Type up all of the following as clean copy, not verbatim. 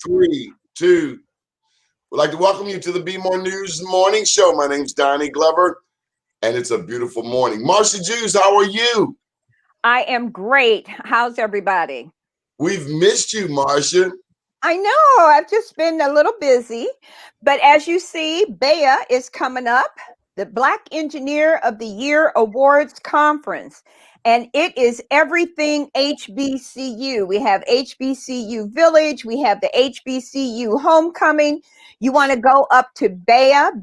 Three, two. We'd like to welcome you to the BmoreNews Morning Show. My name's Donnie Glover, and it's a beautiful morning. Marcia Jews, how are you? I am great. How's everybody? We've missed you, Marcia. I know. I've just been a little busy. But as you see, Bea is coming up, the Black Engineer of the Year Awards Conference. And it is everything HBCU. We have HBCU Village. We have the HBCU Homecoming. You want to go up to beya.org.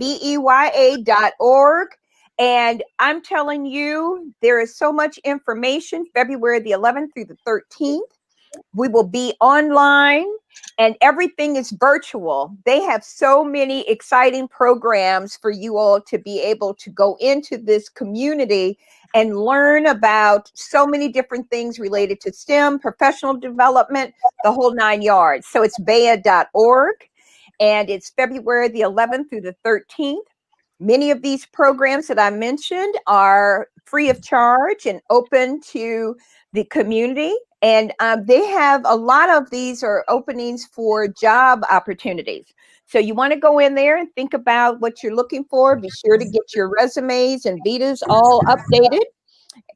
And I'm telling you, there is so much information, February the 11th through the 13th. We will be online and everything is virtual. They have so many exciting programs for you all to be able to go into this community and learn about so many different things related to STEM, professional development, the whole 9 yards. So it's beya.org and it's February the 11th through the 13th. Many of these programs that I mentioned are free of charge and open to the community. And they have a lot of these are openings for job opportunities. So you want to go in there and think about what you're looking for. Be sure to get your resumes and visas all updated.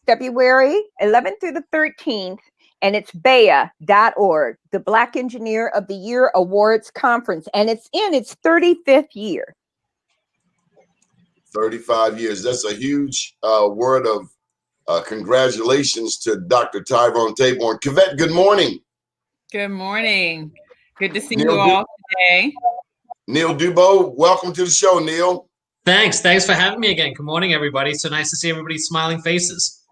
February 11th through the 13th. And it's beya.org, the Black Engineer of the Year Awards Conference. And it's in its 35th year. 35 years. That's a huge word of congratulations to Dr. Tyrone Taborn. Kavette, good morning. Good morning. Good to see Neil you all today. Neil Dubois, welcome to the show, Neil. Thanks for having me again. Good morning, everybody. So nice to see everybody's smiling faces.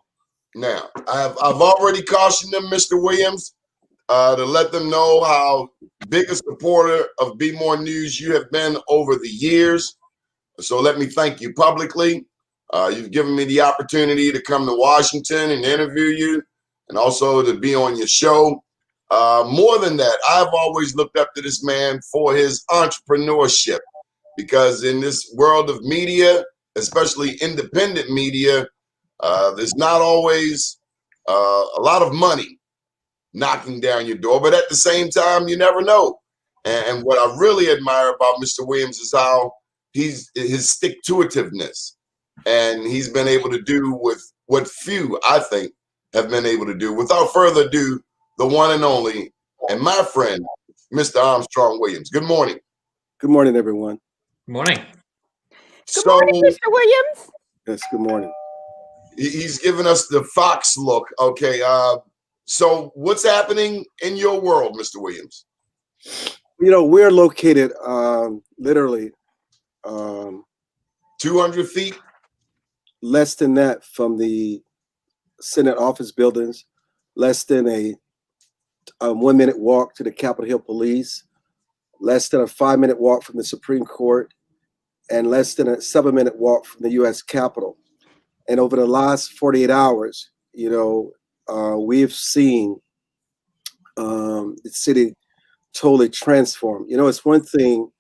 Now, I've already cautioned them, Mr. Williams, to let them know how big a supporter of Be More News you have been over the years. So let me thank you publicly. You've given me the opportunity to come to Washington and interview you and also to be on your show. More than that, I've always looked up to this man for his entrepreneurship because in this world of media, especially independent media, there's not always a lot of money knocking down your door, but at the same time, you never know. And what I really admire about Mr. Williams is how his stick-to-itiveness. And he's been able to do with what few, I think, have been able to do. Without further ado, the one and only, and my friend, Mr. Armstrong Williams. Good morning. Good morning, everyone. Good morning. Good morning, Mr. Williams. Yes, good morning. He's given us the Fox look. Okay, so what's happening in your world, Mr. Williams? You know, we're located literally 200 feet? Less than that from the Senate office buildings, less than a 1 minute walk to the Capitol Hill Police, less than a 5 minute walk from the Supreme Court, and less than a 7 minute walk from the U.S. Capitol. And over the last 48 hours, you know, we've seen the city totally transformed. You know, it's one thing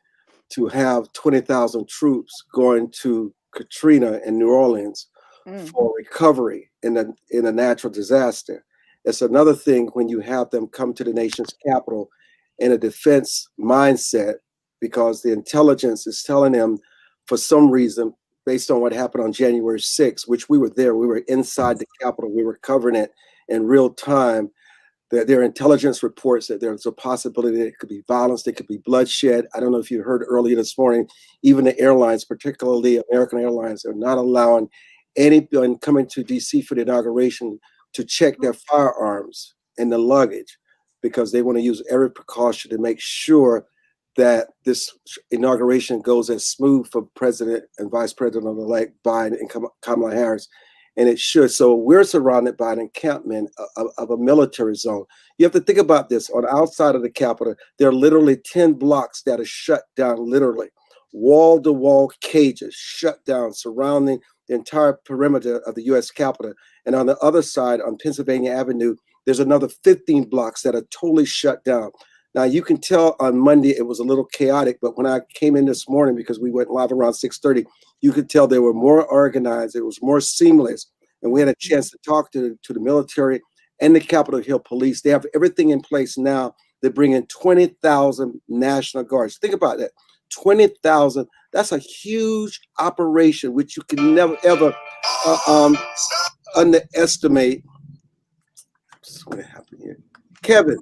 to have 20,000 troops going to Katrina in New Orleans for recovery in a natural disaster. It's another thing when you have them come to the nation's capital in a defense mindset because the intelligence is telling them for some reason, based on what happened on January 6th, which we were there, we were inside the Capitol, we were covering it in real time, that their intelligence reports that there's a possibility that it could be violence, there could be bloodshed. I don't know if you heard earlier this morning, even the airlines, particularly American Airlines, are not allowing anyone coming to DC for the inauguration to check their firearms and the luggage because they want to use every precaution to make sure that this inauguration goes as smooth for President and Vice President-elect Biden and Kamala Harris, and it should. So we're surrounded by an encampment of a military zone. You have to think about this. On the outside of the Capitol, there are literally 10 blocks that are shut down, literally. Wall-to-wall cages shut down, surrounding the entire perimeter of the U.S. Capitol. And on the other side, on Pennsylvania Avenue, there's another 15 blocks that are totally shut down. Now, you can tell on Monday it was a little chaotic, but when I came in this morning, because we went live around 6:30, you could tell they were more organized, it was more seamless, and we had a chance to talk to the military and the Capitol Hill Police. They have everything in place now they bring in 20,000 National Guards. Think about that. 20,000. That's a huge operation, which you can never, ever underestimate. What happened here? Kevin.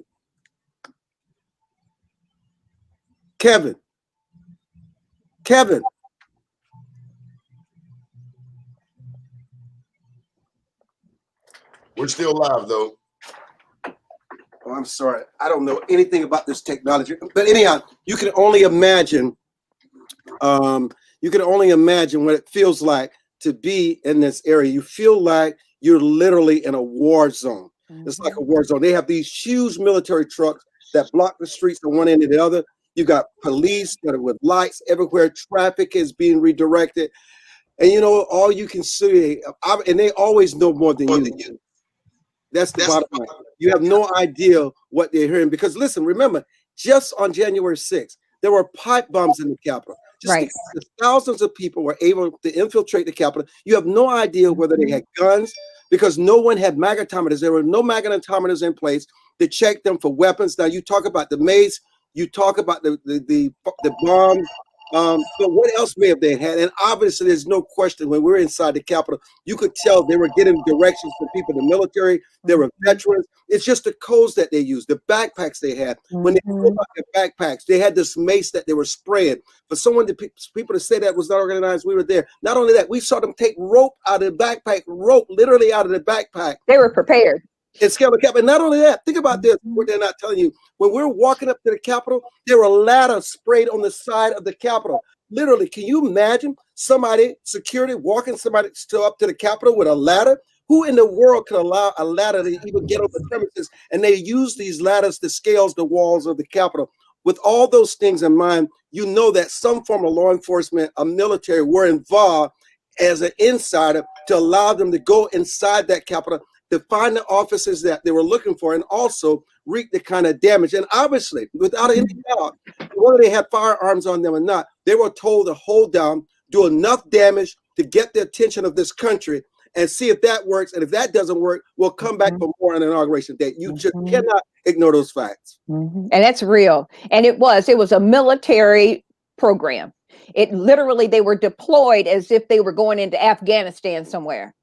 We're still live, though. Oh, I'm sorry. I don't know anything about this technology. But anyhow, you can only imagine. You can only imagine what it feels like to be in this area. You feel like you're literally in a war zone. It's like a war zone. They have these huge military trucks that block the streets from one end to the other. You got police that are with lights everywhere. Traffic is being redirected. And all you can see, and they always know more than you. That's the bottom line. You have no idea what they're hearing. Because listen, remember, just on January 6th, there were pipe bombs in the Capitol. Just thousands of people were able to infiltrate the Capitol. You have no idea whether they had guns, because no one had magnetometers. There were no magnetometers in place to check them for weapons. Now, you talk about the mace, you talk about the bombs. But what else may have they had? And obviously, there's no question, when we're inside the Capitol, you could tell they were getting directions from people in the military. There were veterans. It's just the codes that they used, the backpacks they had. When they pulled out their backpacks, they had this mace that they were spraying. For people to say that was not organized, we were there. Not only that, we saw them take rope out of the backpack, literally out of the backpack. They were prepared. It's Capitol. And not only that, think about this, what they're not telling you. When we're walking up to the Capitol, there were ladders sprayed on the side of the Capitol. Literally, can you imagine security walking somebody still up to the Capitol with a ladder? Who in the world could allow a ladder to even get on the premises? And they use these ladders to scale the walls of the Capitol. With all those things in mind, you know that some form of law enforcement or military were involved as an insider to allow them to go inside that Capitol, to find the officers that they were looking for, and also wreak the kind of damage. And obviously, without any doubt, whether they had firearms on them or not, they were told to hold down, do enough damage to get the attention of this country, and see if that works. And if that doesn't work, we'll come back for more on inauguration day. You just cannot ignore those facts. And that's real. And it was a military program. It literally, they were deployed as if they were going into Afghanistan somewhere.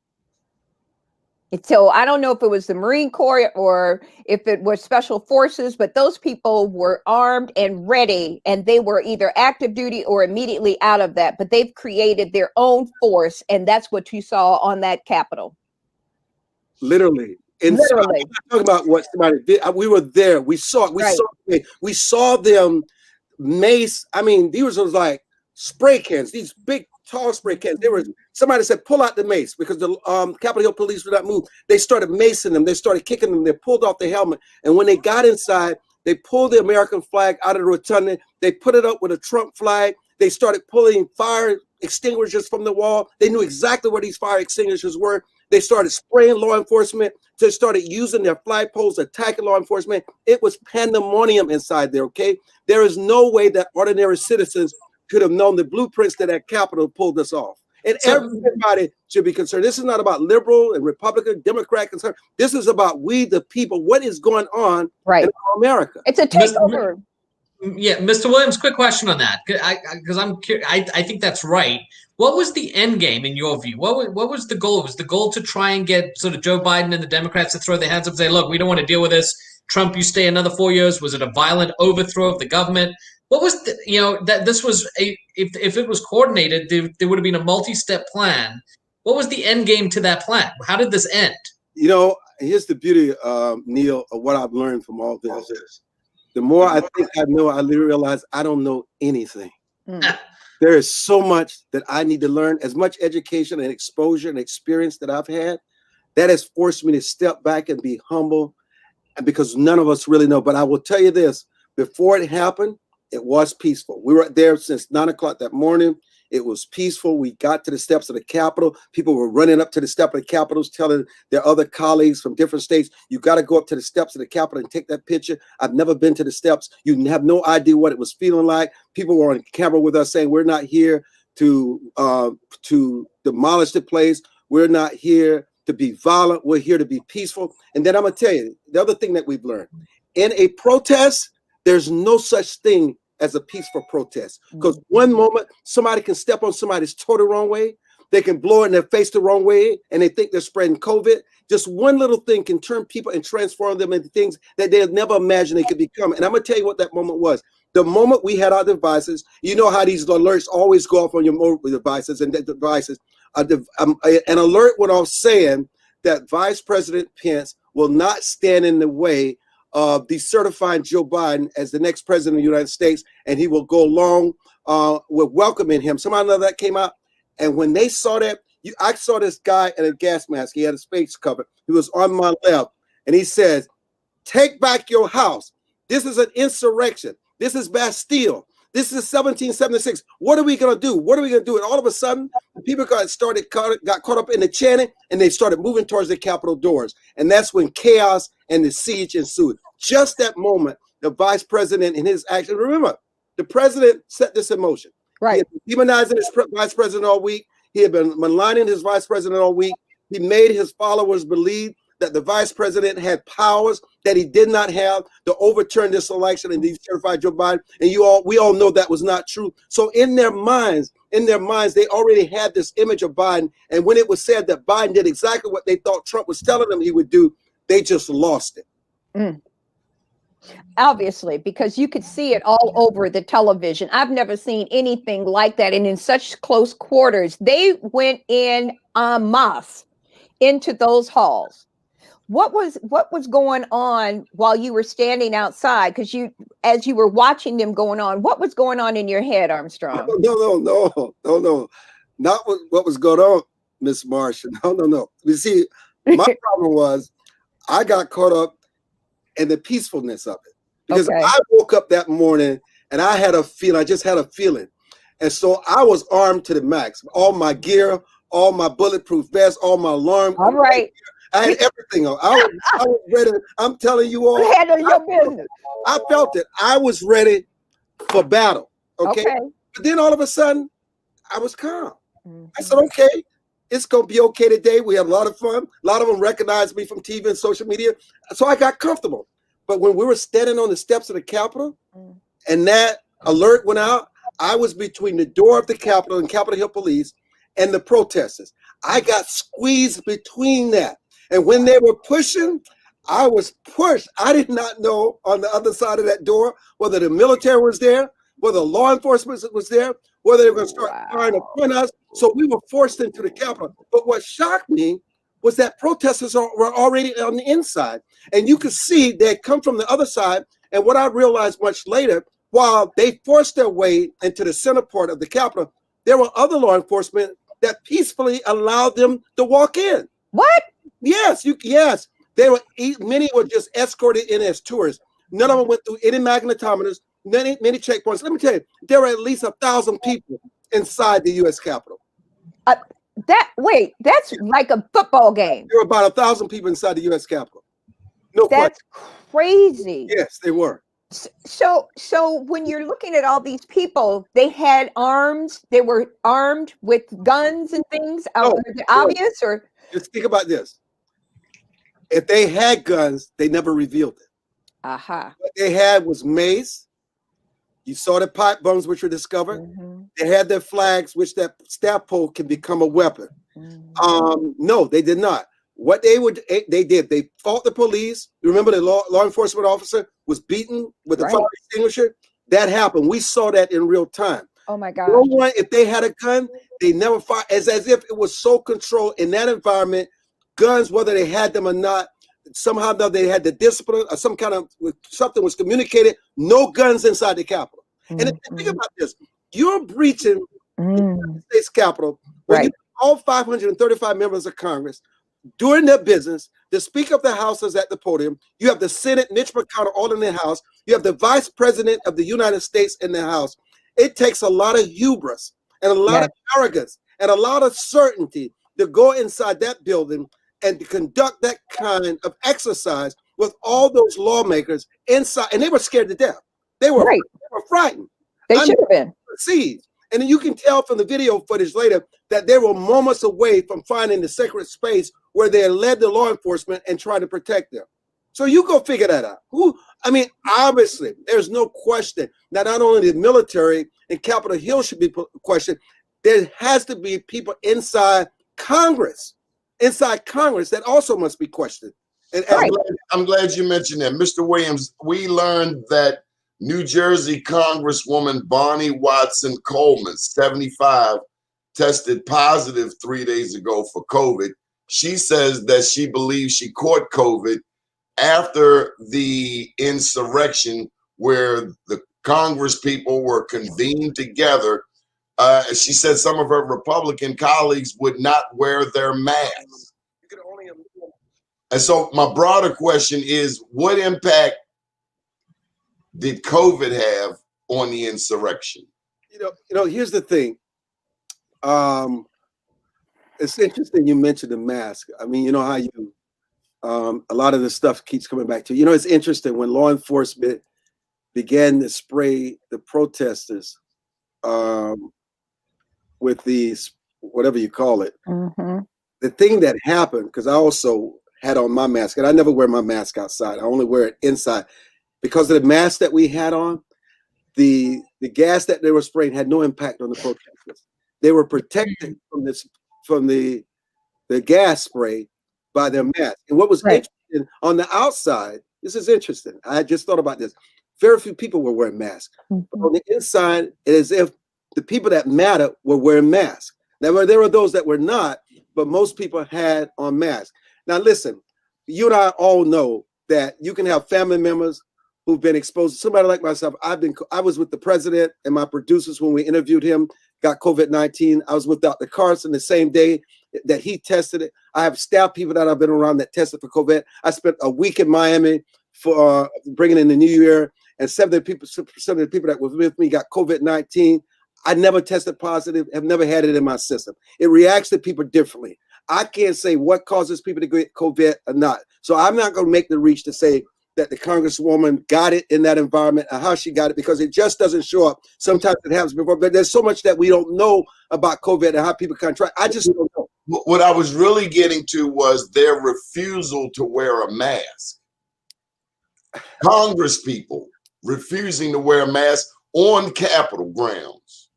So I don't know if it was the Marine Corps or if it was Special Forces, but those people were armed and ready, and they were either active duty or immediately out of that. But they've created their own force, and that's what you saw on that Capitol. Literally. And literally. So I'm talking about what somebody did. We were there. We saw them mace. I mean, these was like spray cans, these big, tall spray cans. Somebody said, pull out the mace, because the Capitol Hill police would not move. They started macing them. They started kicking them. They pulled off the helmet. And when they got inside, they pulled the American flag out of the rotunda. They put it up with a Trump flag. They started pulling fire extinguishers from the wall. They knew exactly where these fire extinguishers were. They started spraying law enforcement. They started using their flagpoles, attacking law enforcement. It was pandemonium inside there, okay? There is no way that ordinary citizens could have known the blueprints that Capitol pulled this off. And everybody should be concerned. This is not about liberal and Republican, Democrat concern. This is about we, the people. What is going on in America? It's a takeover. Yeah, Mr. Williams, quick question on that, because I'm curious. I think that's right. What was the end game in your view? What was the goal? Was the goal to try and get sort of Joe Biden and the Democrats to throw their hands up and say, look, we don't want to deal with this. Trump, you stay another 4 years. Was it a violent overthrow of the government? What was that this was if it was coordinated, there would have been a multi-step plan. What was the end game to that plan? How did this end? Here's the beauty, Neil, of what I've learned from all this. The more I think I know, I realize I don't know anything. There is so much that I need to learn. As much education and exposure and experience that I've had, that has forced me to step back and be humble, and because none of us really know. But I will tell you this, before it happened, it was peaceful. We were there since 9 o'clock that morning. It was peaceful. We got to the steps of the Capitol. People were running up to the step of the Capitol, telling their other colleagues from different states, you got to go up to the steps of the Capitol and take that picture. I've never been to the steps. You have no idea what it was feeling like. People were on camera with us saying, we're not here to demolish the place. We're not here to be violent. We're here to be peaceful. And then I'm going to tell you, the other thing that we've learned, in a protest, there's no such thing as a peaceful protest. Because one moment somebody can step on somebody's toe the wrong way, they can blow it in their face the wrong way, and they think they're spreading COVID. Just one little thing can turn people and transform them into things that they had never imagined they could become. And I'm gonna tell you what that moment was. The moment we had our devices, you know how these alerts always go off on your mobile devices and devices. An alert went off saying that Vice President Pence will not stand in the way of decertifying Joe Biden as the next president of the United States, and he will go along with welcoming him. Somehow that came out, and when they saw that, I saw this guy in a gas mask. He had a face cover. He was on my left, and he says, "Take back your house. This is an insurrection. This is Bastille. This is 1776. What are we going to do? What are we going to do?" And all of a sudden, the people got caught up in the chanting, and they started moving towards the Capitol doors. And that's when chaos and the siege ensued. Just that moment, the vice president in his action, remember, the president set this in motion. Right. He had been demonizing his vice president all week. He had been maligning his vice president all week. He made his followers believe that the vice president had powers that he did not have to overturn this election and decertify Joe Biden. And we all know that was not true. So in their minds, they already had this image of Biden. And when it was said that Biden did exactly what they thought Trump was telling them he would do, they just lost it. Obviously, because you could see it all over the television. I've never seen anything like that. And in such close quarters, they went in en masse into those halls. What was going on while you were standing outside? Because as you were watching them going on, what was going on in your head, Armstrong? No. Not what was going on, Miss Marsha. No. You see, my problem was I got caught up in the peacefulness of it. Because I woke up that morning and I had a feeling, I just had a feeling. And so I was armed to the max. All my gear, all my bulletproof vest, all my alarm. All right. I had everything on. I was ready. I'm telling you all. Handle your business. I felt it. I was ready for battle. Okay. But then all of a sudden, I was calm. I said, okay, it's going to be okay today. We had a lot of fun. A lot of them recognized me from TV and social media. So I got comfortable. But when we were standing on the steps of the Capitol and that alert went out, I was between the door of the Capitol and Capitol Hill Police and the protesters. I got squeezed between that. And when they were pushing, I was pushed. I did not know on the other side of that door whether the military was there, whether law enforcement was there, whether they were going to start firing upon us. So we were forced into the Capitol. But what shocked me was that protesters were already on the inside. And you could see they had come from the other side. And what I realized much later, while they forced their way into the center part of the Capitol, there were other law enforcement that peacefully allowed them to walk in. What? Yes, yes. Many were just escorted in as tourists. None of them went through any magnetometers, many checkpoints. Let me tell you, there were at least 1,000 people inside the U.S. Capitol. That's like a football game. There were about 1,000 people inside the U.S. Capitol. No question. That's crazy. Yes, they were. So when you're looking at all these people, they had arms. They were armed with guns and things. Obvious, or just think about this. If they had guns, they never revealed it. What they had was mace. You saw the pipe bombs which were discovered. They had their flags, which that staff pole can become a weapon. No, they did not. What they did, they fought the police. Remember the law enforcement officer was beaten with a fire extinguisher? That happened. We saw that in real time. Oh my God. No one, if they had a gun, they never fired. As if it was so controlled in that environment, guns, whether they had them or not, somehow they had the discipline or something was communicated. No guns inside the Capitol. And if you think about this, you're breaching the United States Capitol when you all 535 members of Congress doing their business. The Speaker of the House is at the podium. You have the Senate, Mitch McConnell, all in the House. You have the Vice President of the United States in the House. It takes a lot of hubris and a lot of arrogance and a lot of certainty to go inside that building and to conduct that kind of exercise with all those lawmakers inside. And they were scared to death. They were frightened. They should have been. And then you can tell from the video footage later that they were moments away from finding the sacred space where they had led the law enforcement and tried to protect them. So you go figure that out. I mean, obviously, there's no question that not only the military and Capitol Hill should be questioned, there has to be people inside Congress that also must be questioned. And I'm glad you mentioned that. Mr. Williams, we learned that New Jersey Congresswoman Bonnie Watson Coleman, 75, tested positive 3 days ago for COVID. She says that she believes she caught COVID after the insurrection where the Congress people were convened together. She said some of her Republican colleagues would not wear their masks. And so my broader question is, what impact did COVID have on the insurrection? You know, here's the thing. It's interesting you mentioned the mask. I mean, you know how you, a lot of this stuff keeps coming back to you. You know, it's interesting when law enforcement began to spray the protesters with these, whatever you call it. Mm-hmm. The thing that happened, because I also had on my mask, and I never wear my mask outside. I only wear it inside. Because of the mask that we had on, the gas that they were spraying had no impact on the protesters. They were protected from the gas spray by their mask. And what was interesting on the outside, this is interesting. I just thought about this. Very few people were wearing masks. Mm-hmm. But on the inside, it is as if the people that matter were wearing masks. Now, there were those that were not, but most people had on masks. Now, listen, you and I all know that you can have family members who've been exposed. Somebody like myself, I was with the president and my producers when we interviewed him, got COVID-19. I was with Dr. Carson the same day that he tested it. I have staff people that I've been around that tested for COVID. I spent a week in Miami for bringing in the new year, and 70% of the people that were with me got COVID-19. I never tested positive, have never had it in my system. It reacts to people differently. I can't say what causes people to get COVID or not. So I'm not going to make the reach to say that the Congresswoman got it in that environment and how she got it, because it just doesn't show up. Sometimes it happens before, but there's so much that we don't know about COVID and how people contract. I just don't know. What I was really getting to was their refusal to wear a mask. Congress people refusing to wear a mask on Capitol grounds.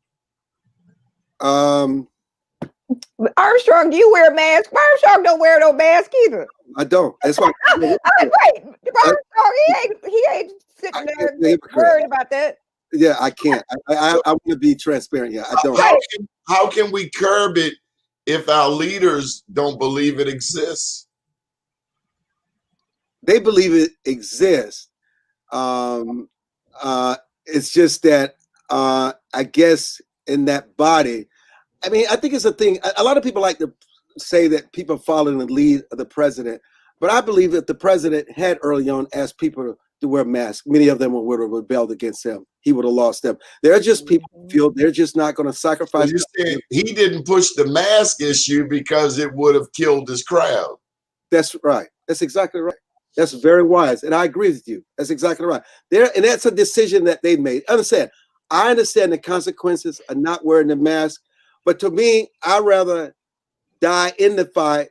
Armstrong, do you wear a mask? Armstrong don't wear no mask either. I don't. That's why. Wait, Armstrong, he ain't sitting there worried about that. Yeah, I can't. I want to be transparent. Yeah, I don't. How can we curb it if our leaders don't believe it exists? They believe it exists. It's just that I guess in that body, I mean, I think it's a thing. A lot of people like to say that people following the lead of the president, but I believe that the president had early on asked people to wear masks. Many of them would have rebelled against him. He would have lost them. They're just people who feel they're just not going to sacrifice. So you said he didn't push the mask issue because it would have killed his crowd. That's right. That's exactly right. That's very wise, and I agree with you. That's exactly right. And that's a decision that they made. I understand the consequences of not wearing the mask, but to me, I'd rather die in the fight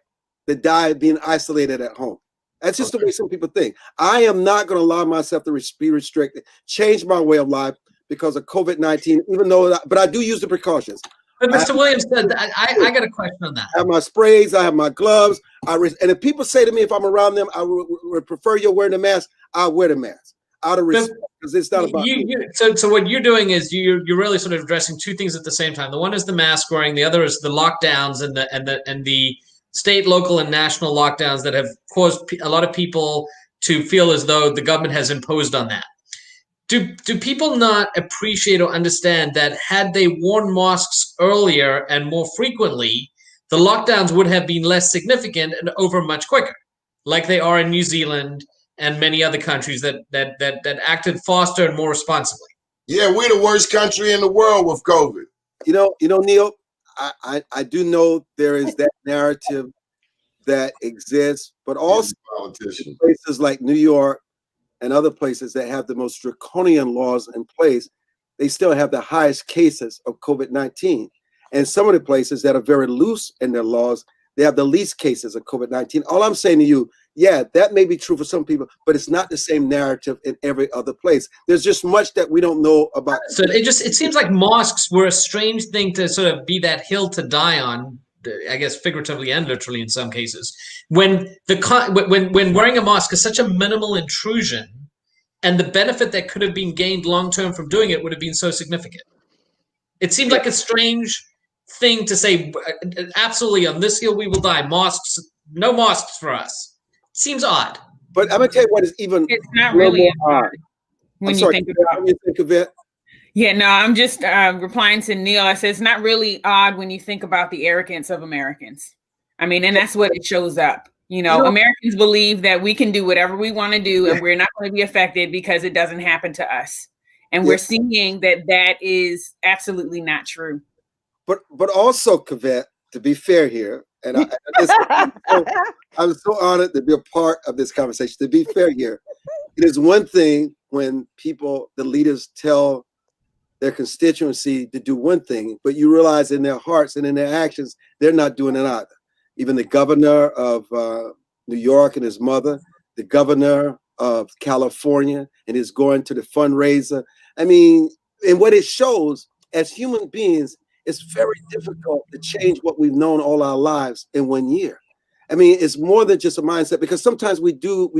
than die being isolated at home. That's just the way some people think. I am not going to allow myself to be restricted, change my way of life because of COVID-19, even though, but I do use the precautions. But Mr. Williams said, I got a question on that. I have my sprays, I have my gloves. And if people say to me, if I'm around them, I would prefer you're wearing a mask, I'll wear the mask out of respect, because it's not about So what you're doing is you're really sort of addressing two things at the same time. The one is the mask wearing, the other is the lockdowns and the state, local, and national lockdowns that have caused a lot of people to feel as though the government has imposed on that. Do people not appreciate or understand that had they worn masks earlier and more frequently, the lockdowns would have been less significant and over much quicker, like they are in New Zealand and many other countries that acted faster and more responsibly? Yeah, we're the worst country in the world with COVID. You know, Neil, I do know there is that narrative that exists, but also places like New York and other places that have the most draconian laws in place, they still have the highest cases of COVID-19. And some of the places that are very loose in their laws, they have the least cases of COVID-19. All I'm saying to you, yeah, that may be true for some people, but it's not the same narrative in every other place. There's just much that we don't know about. So it seems like mosques were a strange thing to sort of be that hill to die on, I guess figuratively and literally in some cases. When wearing a mask is such a minimal intrusion, and the benefit that could have been gained long term from doing it would have been so significant. It seemed like a strange thing to say, absolutely, on this hill we will die. Mosques, no mosques for us. Seems odd. But I'm gonna tell you what is even It's not really odd. when I'm you sorry, think about when you think of it. Yeah, no, I'm just replying to Neil. I said it's not really odd when you think about the arrogance of Americans. I mean, and that's what it shows up. You know, Americans believe that we can do whatever we want to do and we're not going to be affected because it doesn't happen to us. And we're seeing that that is absolutely not true. But also, Kavette, to be fair here, and I'm so honored to be a part of this conversation. To be fair here, it is one thing when people, the leaders, tell their constituency to do one thing, but you realize in their hearts and in their actions, they're not doing it either. Even the governor of New York and his mother, the governor of California and his going to the fundraiser. I mean, and what it shows as human beings, it's very difficult to change what we've known all our lives in 1 year. I mean, it's more than just a mindset, because sometimes we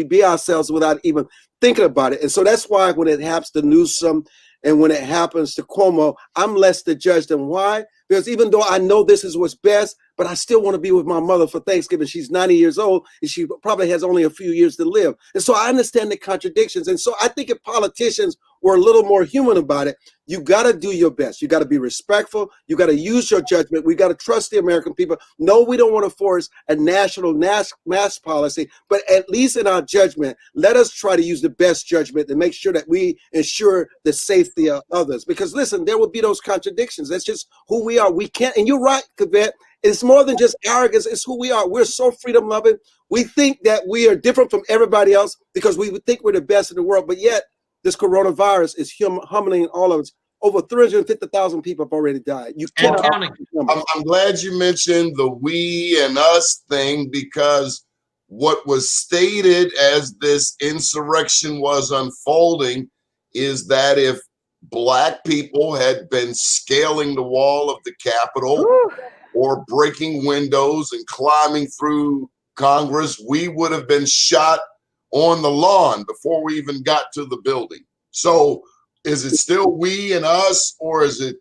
be ourselves without even thinking about it. And so that's why when it happens to Newsom and when it happens to Cuomo, I'm less to judge them. Why? Because even though I know this is what's best, but I still want to be with my mother for Thanksgiving. She's 90 years old and she probably has only a few years to live. And so I understand the contradictions. And so I think if politicians were a little more human about it, you got to do your best. You got to be respectful. You got to use your judgment. We got to trust the American people. No, we don't want to force a national mask policy, but at least in our judgment, let us try to use the best judgment to make sure that we ensure the safety of others. Because listen, there will be those contradictions. That's just who we are. We can't, and you're right, Kavette, it's more than just arrogance. It's who we are. We're so freedom loving. We think that we are different from everybody else because we would think we're the best in the world, but yet this coronavirus is humbling all of us. Over 350,000 people have already died. You can't. I'm glad you mentioned the we and us thing, because what was stated as this insurrection was unfolding is that if Black people had been scaling the wall of the Capitol or breaking windows and climbing through Congress, we would have been shot on the lawn before we even got to the building. So is it still we and us, or is it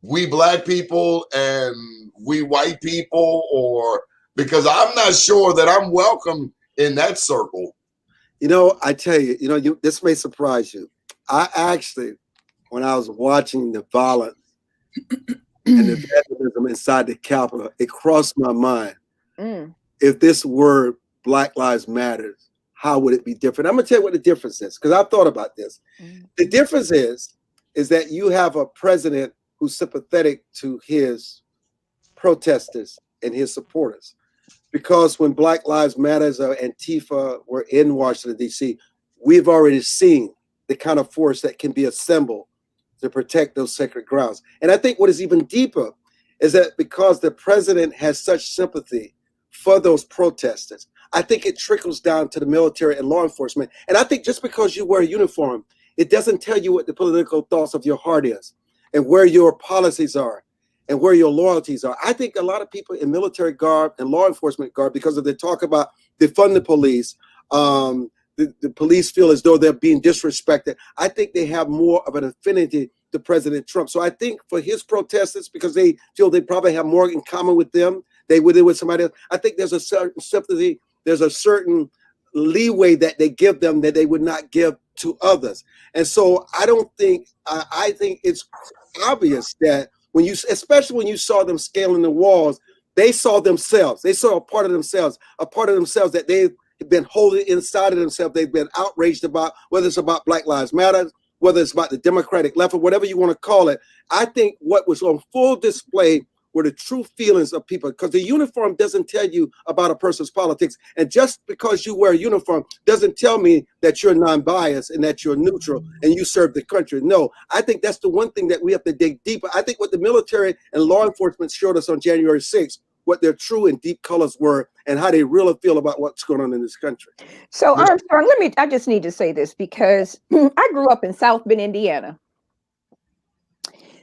we Black people and we white people? Or because I'm not sure that I'm welcome in that circle. You know, I tell you, this may surprise you. I actually, when I was watching the violence and the vandalism inside the Capitol, it crossed my mind. If this were Black Lives Matter, how would it be different? I'm gonna tell you what the difference is, because I've thought about this. The difference is that you have a president who's sympathetic to his protesters and his supporters. Because when Black Lives Matters or Antifa were in Washington, D.C., we've already seen the kind of force that can be assembled to protect those sacred grounds. And I think what is even deeper is that because the president has such sympathy for those protesters, I think it trickles down to the military and law enforcement. And I think just because you wear a uniform, it doesn't tell you what the political thoughts of your heart is and where your policies are and where your loyalties are. I think a lot of people in military garb and law enforcement garb, because of the talk about defund the police, the police feel as though they're being disrespected. I think they have more of an affinity to President Trump. So I think for his protesters, because they feel they probably have more in common with them, they would with somebody else. I think there's a certain sympathy, there's a certain leeway that they give them that they would not give to others. And so I don't think, I think it's obvious that when you, especially when you saw them scaling the walls, they saw themselves. They saw a part of themselves that they've been holding inside of themselves. They've been outraged about, whether it's about Black Lives Matter, whether it's about the Democratic left, or whatever you want to call it. I think what was on full display were the true feelings of people, because the uniform doesn't tell you about a person's politics. And just because you wear a uniform doesn't tell me that you're non-biased and that you're neutral and you serve the country. No, I think that's the one thing that we have to dig deeper. I think what the military and law enforcement showed us on January 6th what their true and deep colors were and how they really feel about what's going on in this country. So Armstrong, I just need to say this because I grew up in South Bend, Indiana.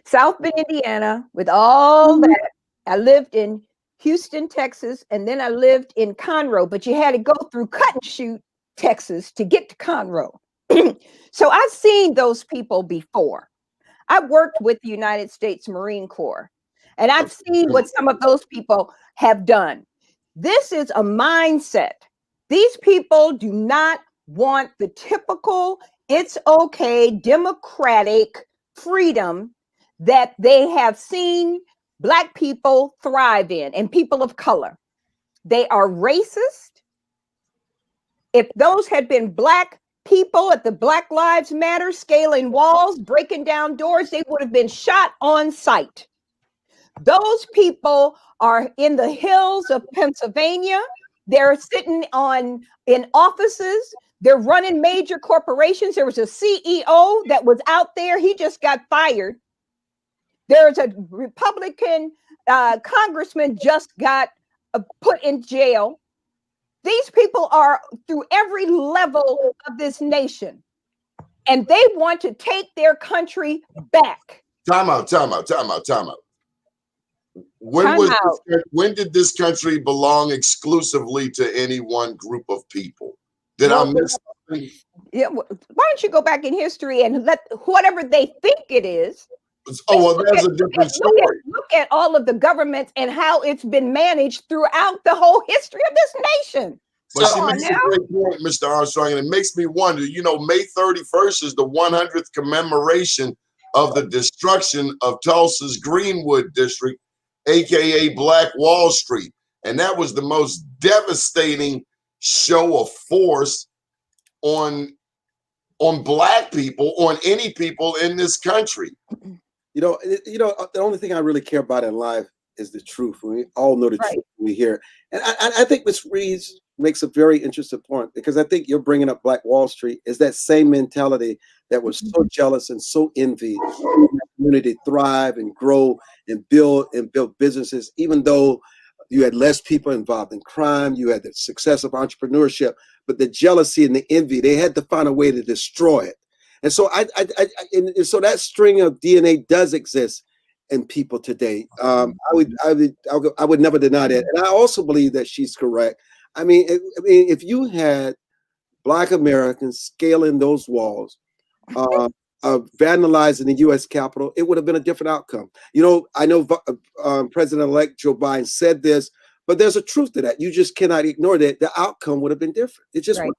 South Bend, Indiana, with all that. I lived in Houston, Texas, and then I lived in Conroe, but you had to go through Cut and Shoot, Texas to get to Conroe. So I've seen those people before. I worked with the United States Marine Corps, and I've seen what some of those people have done. This is a mindset. These people do not want the typical, it's okay, democratic freedom that they have seen Black people thrive in and people of color. They are racist. If those had been Black people at the Black Lives Matter, scaling walls, breaking down doors, they would have been shot on sight. Those people are in the hills of Pennsylvania. They're sitting in offices. They're running major corporations. There was a CEO that was out there. He just got fired. There's a Republican congressman just got put in jail. These people are through every level of this nation, and they want to take their country back. Time out. When did this country belong exclusively to any one group of people? Did I miss something? Yeah, why don't you go back in history and let whatever they think it is. Oh, well, that's a different story. Look at all of the governments and how it's been managed throughout the whole history of this nation. But she makes a great point, Mr. Armstrong, and it makes me wonder, May 31st is the 100th commemoration of the destruction of Tulsa's Greenwood District, aka Black Wall Street. And that was the most devastating show of force on Black people, on any people in this country. The only thing I really care about in life is the truth. We all know the truth when we hear. And I think Ms. Reeves makes a very interesting point, because I think you're bringing up Black Wall Street is that same mentality that was so jealous and so envied the community thrive and grow and build businesses, even though you had less people involved in crime, you had the success of entrepreneurship, but the jealousy and the envy, they had to find a way to destroy it. And so so that string of DNA does exist in people today. I would never deny that. And I also believe that she's correct. I mean, if you had Black Americans scaling those walls, vandalizing the U.S. Capitol, it would have been a different outcome. I know President-elect Joe Biden said this, but there's a truth to that. You just cannot ignore that. The outcome would have been different. It just right.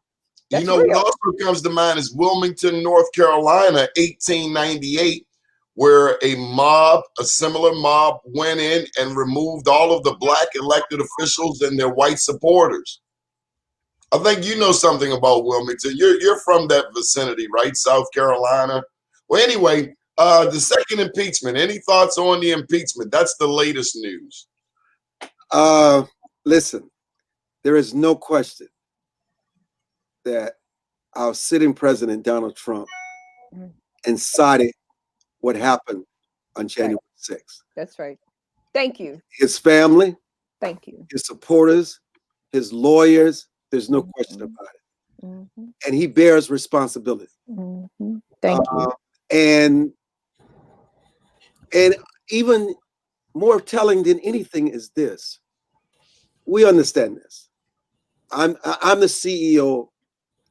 What also comes to mind is Wilmington, North Carolina, 1898, where a similar mob went in and removed all of the Black elected officials and their white supporters. I think you know something about Wilmington. You're from that vicinity, right? South Carolina. Well, anyway, the second impeachment. Any thoughts on the impeachment? That's the latest news. Listen, there is no question that our sitting president, Donald Trump, incited what happened on January 6th. That's right. Thank you. His family. Thank you. His supporters, his lawyers, there's no question about it. And he bears responsibility. Thank you. And even more telling than anything is this. We understand this. I'm the CEO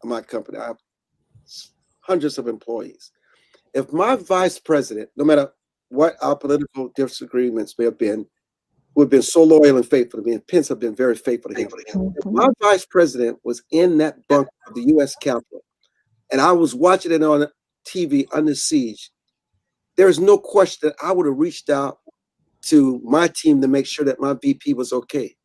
of my company. I have hundreds of employees. If my vice president, no matter what our political disagreements may have been, who have been so loyal and faithful to me, and Pence have been very faithful to him. If my vice president was in that bunker of the U.S. Capitol, and I was watching it on TV under siege, there is no question that I would have reached out to my team to make sure that my VP was okay.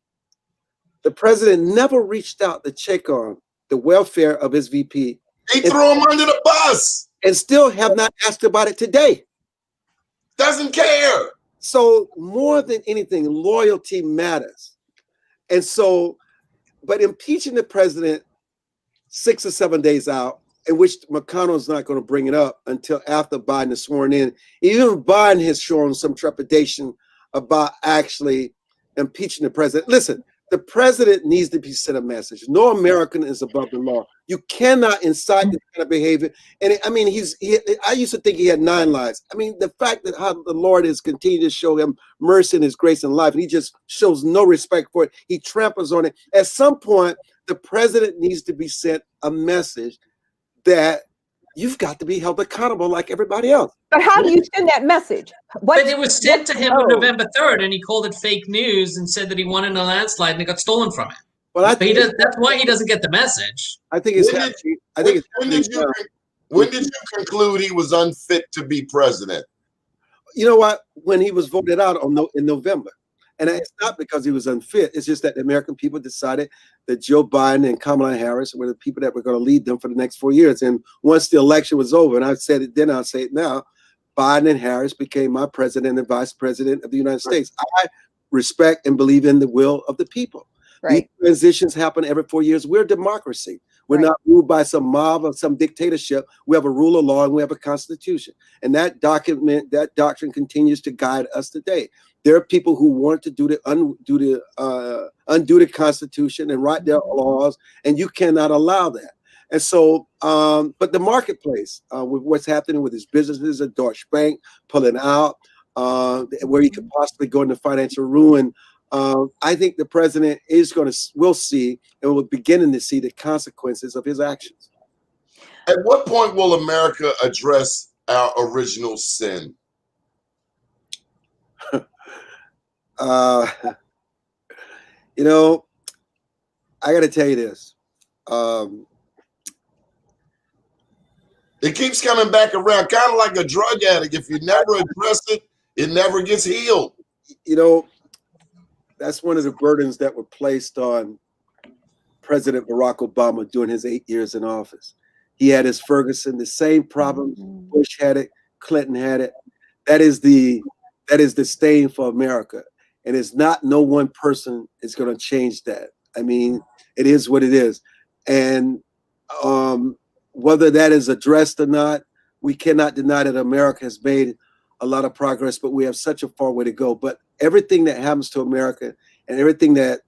The president never reached out to check on the welfare of his VP. He threw him under the bus. And still have not asked about it today. Doesn't care. So more than anything, loyalty matters. And so, but impeaching the president 6 or 7 days out, in which McConnell's not going to bring it up until after Biden is sworn in. Even Biden has shown some trepidation about actually impeaching the president. Listen, the president needs to be sent a message. No American is above the law. You cannot incite this kind of behavior. And I mean, I used to think he had 9 lives. I mean, the fact that how the Lord has continued to show him mercy and his grace in life, and he just shows no respect for it. He tramples on it. At some point, the president needs to be sent a message that you've got to be held accountable like everybody else. But how do you send that message? But it was sent to him on November 3rd, and he called it fake news and said that he won in a landslide and it got stolen from him. Well, that's why he doesn't get the message. I think it's. When did you conclude he was unfit to be president? You know what? When he was voted out in November. And it's not because he was unfit. It's just that the American people decided that Joe Biden and Kamala Harris were the people that were going to lead them for the next 4 years. And once the election was over, and I've said it then, I'll say it now, Biden and Harris became my president and vice president of the United States. I respect and believe in the will of the people. Right. These transitions happen every 4 years. We're a democracy. We're not ruled by some mob or some dictatorship. We have a rule of law and we have a constitution. And that doctrine continues to guide us today. There are people who want to undo the Constitution and write their laws, and you cannot allow that. And so, but the marketplace, with what's happening with his businesses, a Deutsche Bank pulling out, where he could possibly go into financial ruin, I think the president will see, and we're beginning to see the consequences of his actions. At what point will America address our original sin? You know, I got to tell you this. It keeps coming back around, kind of like a drug addict. If you never address it, it never gets healed. You know, that's one of the burdens that were placed on President Barack Obama during his 8 years in office. He had his Ferguson, the same problems. Bush had it, Clinton had it. That is the stain for America. And it's not no one person is going to change that. I mean, it is what it is. And whether that is addressed or not, we cannot deny that America has made a lot of progress, but we have such a far way to go. But everything that happens to America and everything that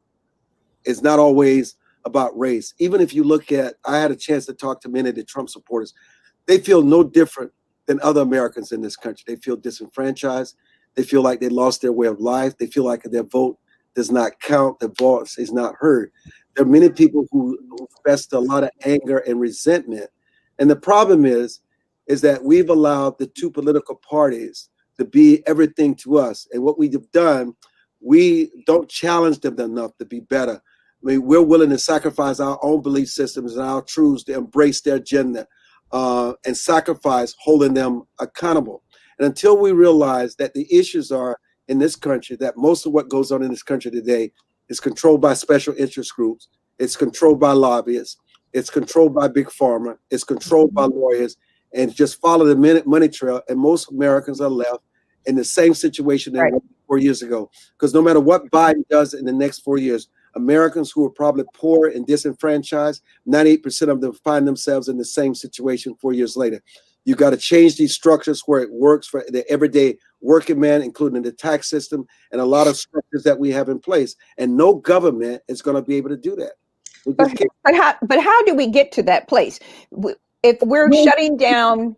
is not always about race, even if you look at, I had a chance to talk to many of the Trump supporters, they feel no different than other Americans in this country. They feel disenfranchised. They feel like they lost their way of life. They feel like their vote does not count. Their voice is not heard. There are many people who fest a lot of anger and resentment. And the problem is that we've allowed the two political parties to be everything to us. And what we've done, we don't challenge them enough to be better. I mean, we're willing to sacrifice our own belief systems and our truths to embrace their agenda and sacrifice holding them accountable. And until we realize that the issues are in this country, that most of what goes on in this country today is controlled by special interest groups, it's controlled by lobbyists, it's controlled by big pharma, it's controlled by lawyers, and just follow the money trail. And most Americans are left in the same situation they were 4 years ago. Because no matter what Biden does in the next 4 years, Americans who are probably poor and disenfranchised, 98% of them find themselves in the same situation 4 years later. You got to change these structures where it works for the everyday working man, including the tax system and a lot of structures that we have in place. And no government is going to be able to do that. But how do we get to that place? If we're shutting down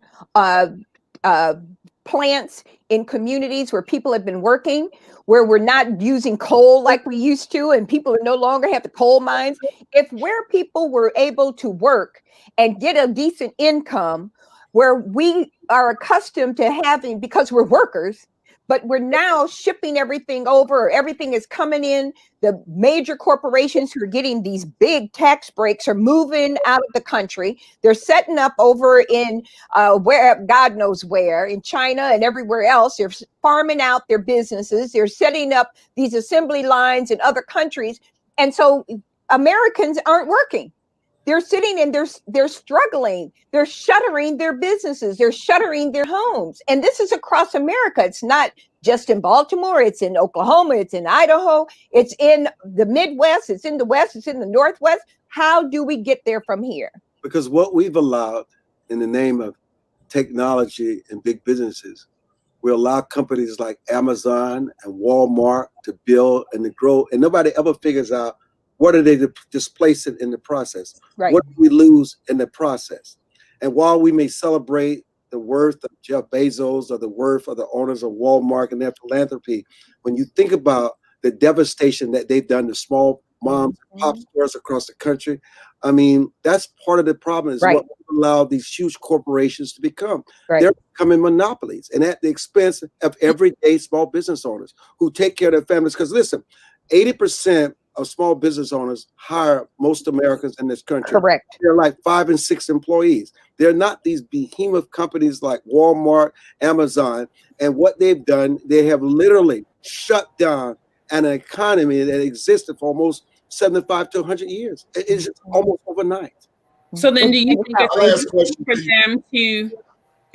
plants in communities where people have been working, where we're not using coal like we used to, and people no longer have the coal mines, if where people were able to work and get a decent income, where we are accustomed to having, because we're workers, but we're now shipping everything over, or everything is coming in. The major corporations who are getting these big tax breaks are moving out of the country. They're setting up over in where, God knows where, in China and everywhere else. They're farming out their businesses. They're setting up these assembly lines in other countries. And so Americans aren't working. They're sitting and they're struggling. They're shuttering their businesses. They're shuttering their homes. And this is across America. It's not just in Baltimore. It's in Oklahoma. It's in Idaho. It's in the Midwest. It's in the West. It's in the Northwest. How do we get there from here? Because what we've allowed in the name of technology and big businesses, We allow companies like Amazon and Walmart to build and to grow, and nobody ever figures out what are they displacing in the process. Right. What do we lose in the process? And while we may celebrate the worth of Jeff Bezos or the worth of the owners of Walmart and their philanthropy, when you think about the devastation that they've done to small moms and pop stores across the country, I mean, that's part of the problem is what allow these huge corporations to become. They're becoming monopolies, and at the expense of everyday small business owners who take care of their families. Because listen, 80% of small business owners hire most Americans in this country. Correct. They're like 5 and 6 employees. They're not these behemoth companies like Walmart, Amazon. And what they've done, they have literally shut down an economy that existed for almost 75 to 100 years. It's just almost overnight. So then do you think it's Last possible question, for please. them to,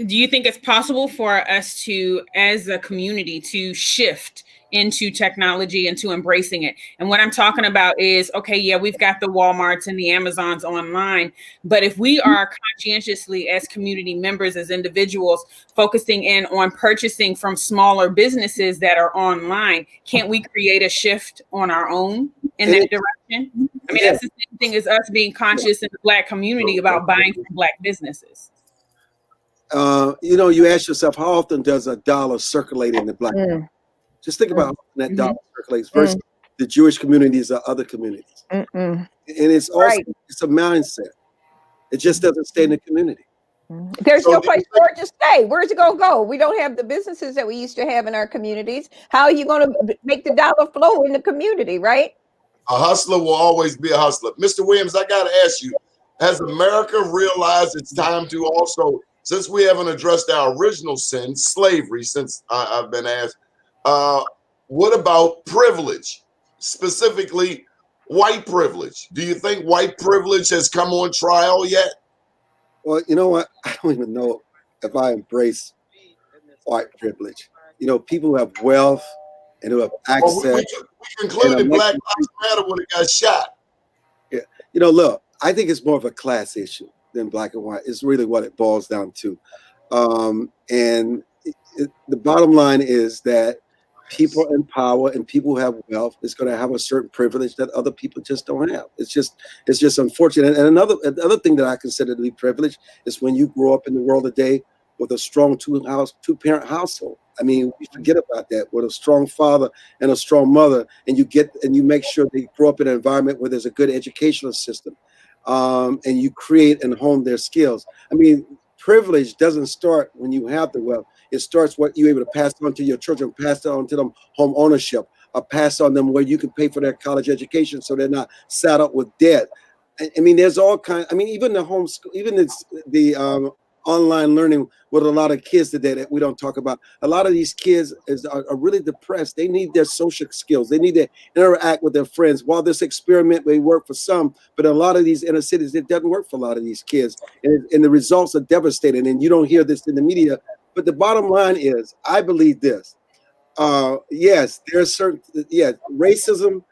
do you think it's possible for us to, as a community, to shift into technology and to embracing it? And what I'm talking about is, okay, yeah, we've got the Walmarts and the Amazons online, but if we are conscientiously as community members, as individuals, focusing in on purchasing from smaller businesses that are online, can't we create a shift on our own in that direction? I mean, that's the same thing as us being conscious in the Black community about buying from Black businesses. You know, you ask yourself, how often does a dollar circulate in the Black community? Just think about how often that dollar circulates versus the Jewish communities or other communities. And it's also it's a mindset. It just doesn't stay in the community. There's no place for it to stay. Where's it going to go? We don't have the businesses that we used to have in our communities. How are you going to make the dollar flow in the community, right? A hustler will always be a hustler. Mr. Williams, I got to ask you, has America realized it's time to also, since we haven't addressed our original sin, slavery, since I've been asked, what about privilege, specifically white privilege? Do you think white privilege has come on trial yet? Well, you know what? I don't even know if I embrace white privilege. You know, people who have wealth and who have access. Well, we concluded Black Lives Matter when it got shot. Yeah. You know, look, I think it's more of a class issue than black and white. It's really what it boils down to. And the bottom line is that people in power and people who have wealth is going to have a certain privilege that other people just don't have. It's just unfortunate. And another thing that I consider to be privileged is when you grow up in the world today with a strong two-parent household. I mean, we forget about that. With a strong father and a strong mother, and you make sure they grow up in an environment where there's a good educational system, and you create and hone their skills. I mean, privilege doesn't start when you have the wealth. It starts what you're able to pass on to your children, pass on to them home ownership, or pass on them where you can pay for their college education so they're not saddled with debt. I mean, there's all kinds. I mean, even the homeschool, even the online learning with a lot of kids today that we don't talk about. A lot of these kids are really depressed. They need their social skills. They need to interact with their friends. While this experiment may work for some, but a lot of these inner cities, it doesn't work for a lot of these kids. And the results are devastating. And you don't hear this in the media. But the bottom line is, I believe this. Yes, there's racism,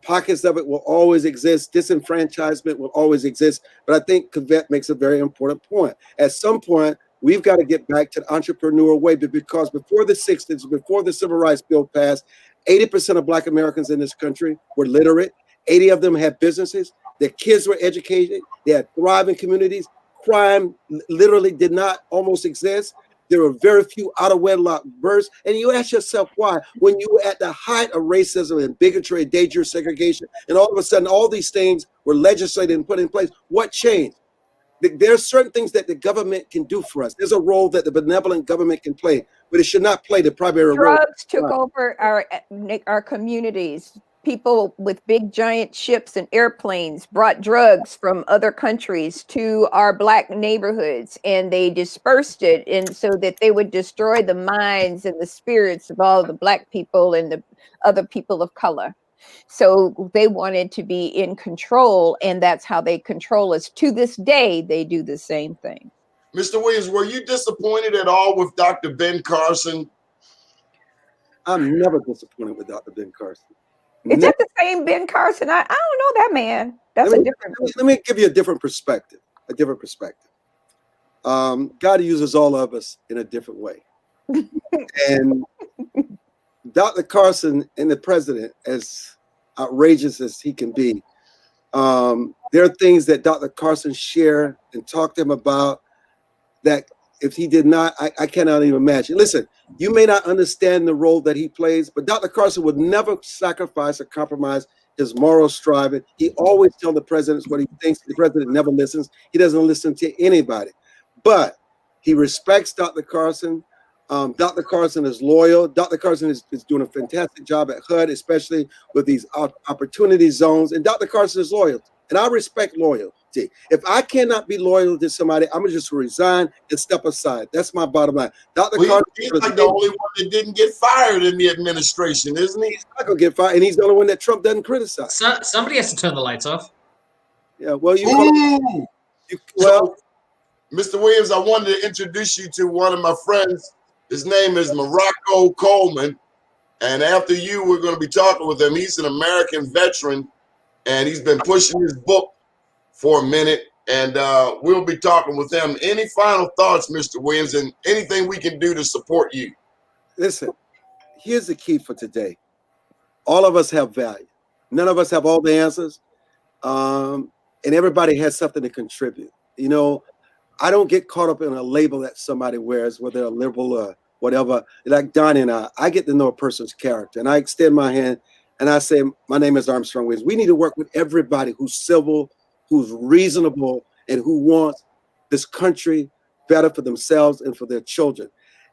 pockets of it will always exist. Disenfranchisement will always exist. But I think Kavette makes a very important point. At some point, we've got to get back to the entrepreneurial way, but because before the 60s, before the Civil Rights Bill passed, 80% of Black Americans in this country were literate. 80 of them had businesses. Their kids were educated. They had thriving communities. Crime literally did not almost exist. There were very few out of wedlock births. And you ask yourself why, when you were at the height of racism and bigotry and dangerous segregation, and all of a sudden all these things were legislated and put in place, what changed? There are certain things that the government can do for us. There's a role that the benevolent government can play, but it should not play the primary role. Drugs took over our communities. People with big giant ships and airplanes brought drugs from other countries to our Black neighborhoods, and they dispersed it, and so that they would destroy the minds and the spirits of all the Black people and the other people of color. So they wanted to be in control, and that's how they control us. To this day, they do the same thing. Mr. Williams, were you disappointed at all with Dr. Ben Carson? I'm never disappointed with Dr. Ben Carson. Is that the same Ben Carson? I don't know that man. That's a different. Let me give you a different perspective. God uses all of us in a different way. And Dr. Carson and the president, as outrageous as he can be, there are things that Dr. Carson shared and talked to him about that if he did not, I cannot even imagine. Listen, you may not understand the role that he plays, but Dr. Carson would never sacrifice or compromise his moral striving. He always tells the president what he thinks. The president never listens. He doesn't listen to anybody, but he respects Dr. Carson. Dr. Carson is loyal. Dr. Carson is doing a fantastic job at HUD, especially with these opportunity zones. And Dr. Carson is loyal. And I respect loyalty. If I cannot be loyal to somebody, I'm going to just resign and step aside. That's my bottom line. Dr. Carson he's like the only one that didn't get fired in the administration, isn't he? He's not going to get fired. And he's the only one that Trump doesn't criticize. Somebody has to turn the lights off. Yeah, well, So, Mr. Williams, I wanted to introduce you to one of my friends. His name is Morocco Coleman. And after you, we're going to be talking with him. He's an American veteran, and he's been pushing his book for a minute. And we'll be talking with him. Any final thoughts, Mr. Williams, and anything we can do to support you? Listen, here's the key for today. All of us have value. None of us have all the answers. And everybody has something to contribute. You know, I don't get caught up in a label that somebody wears, whether they're a liberal or whatever. Like Donnie and I get to know a person's character, and I extend my hand and I say, my name is Armstrong Williams. We need to work with everybody who's civil, who's reasonable, and who wants this country better for themselves and for their children.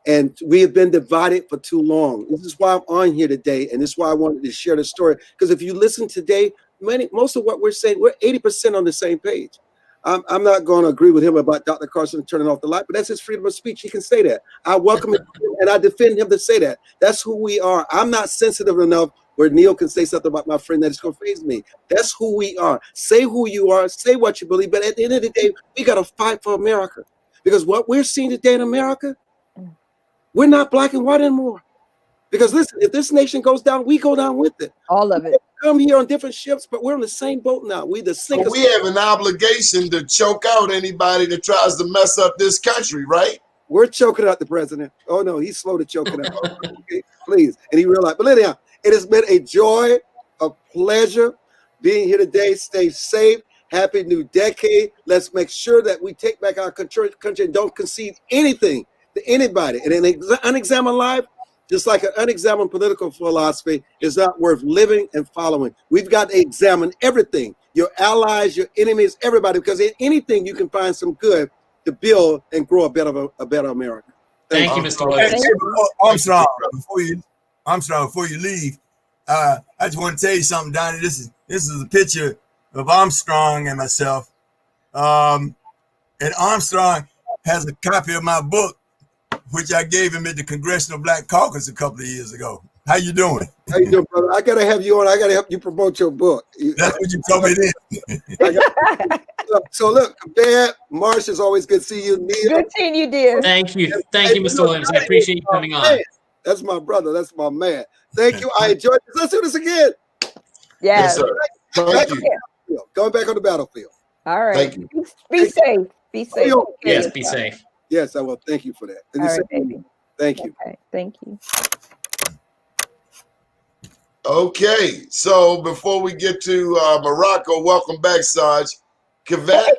And we have been divided for too long. This is why I'm on here today, and this is why I wanted to share the story. Because if you listen today, most of what we're saying, we're 80% on the same page. I'm not going to agree with him about Dr. Carson turning off the light, but that's his freedom of speech. He can say that. I welcome it, and I defend him to say that. That's who we are. I'm not sensitive enough where Neil can say something about my friend that is going to faze me. That's who we are. Say who you are. Say what you believe. But at the end of the day, we got to fight for America. Because what we're seeing today in America, we're not black and white anymore. Because listen, if this nation goes down, we go down with it. All of it. Come here on different ships, but we're on the same boat now. We the sinkers. So we have an obligation to choke out anybody that tries to mess up this country, right? We're choking out the president. Oh no, he's slow to choking out. Okay, please. And he realized, but anyhow, it has been a joy, a pleasure being here today. Stay safe. Happy new decade. Let's make sure that we take back our country and don't concede anything to anybody. And an unexamined life, just like an unexamined political philosophy, is not worth living and following. We've got to examine everything, your allies, your enemies, everybody, because in anything you can find some good to build and grow a better America. Thank you, Mr. Williams. Armstrong, before you leave, I just want to tell you something, Donnie. This is a picture of Armstrong and myself. And Armstrong has a copy of my book, which I gave him at the Congressional Black Caucus a couple of years ago. How you doing? How you doing, brother? I gotta have you on. I gotta help you promote your book. That's what you told me then. So look, Bad Marsh, is always good to see you. Neil. Good seeing you, dear. Thank you, Mr. Williams. I appreciate you coming on. That's my brother. That's my man. Thank you. I enjoyed this. Let's do this again. Yes. Yes, sir. Going back on the battlefield. All right. Thank you. Be safe. Be safe. Yes, be safe. Yes, I will. Thank you for that. All right, baby. Thank you. Okay. Thank you. Okay, so before we get to Morocco, welcome back, Saj. Kavette,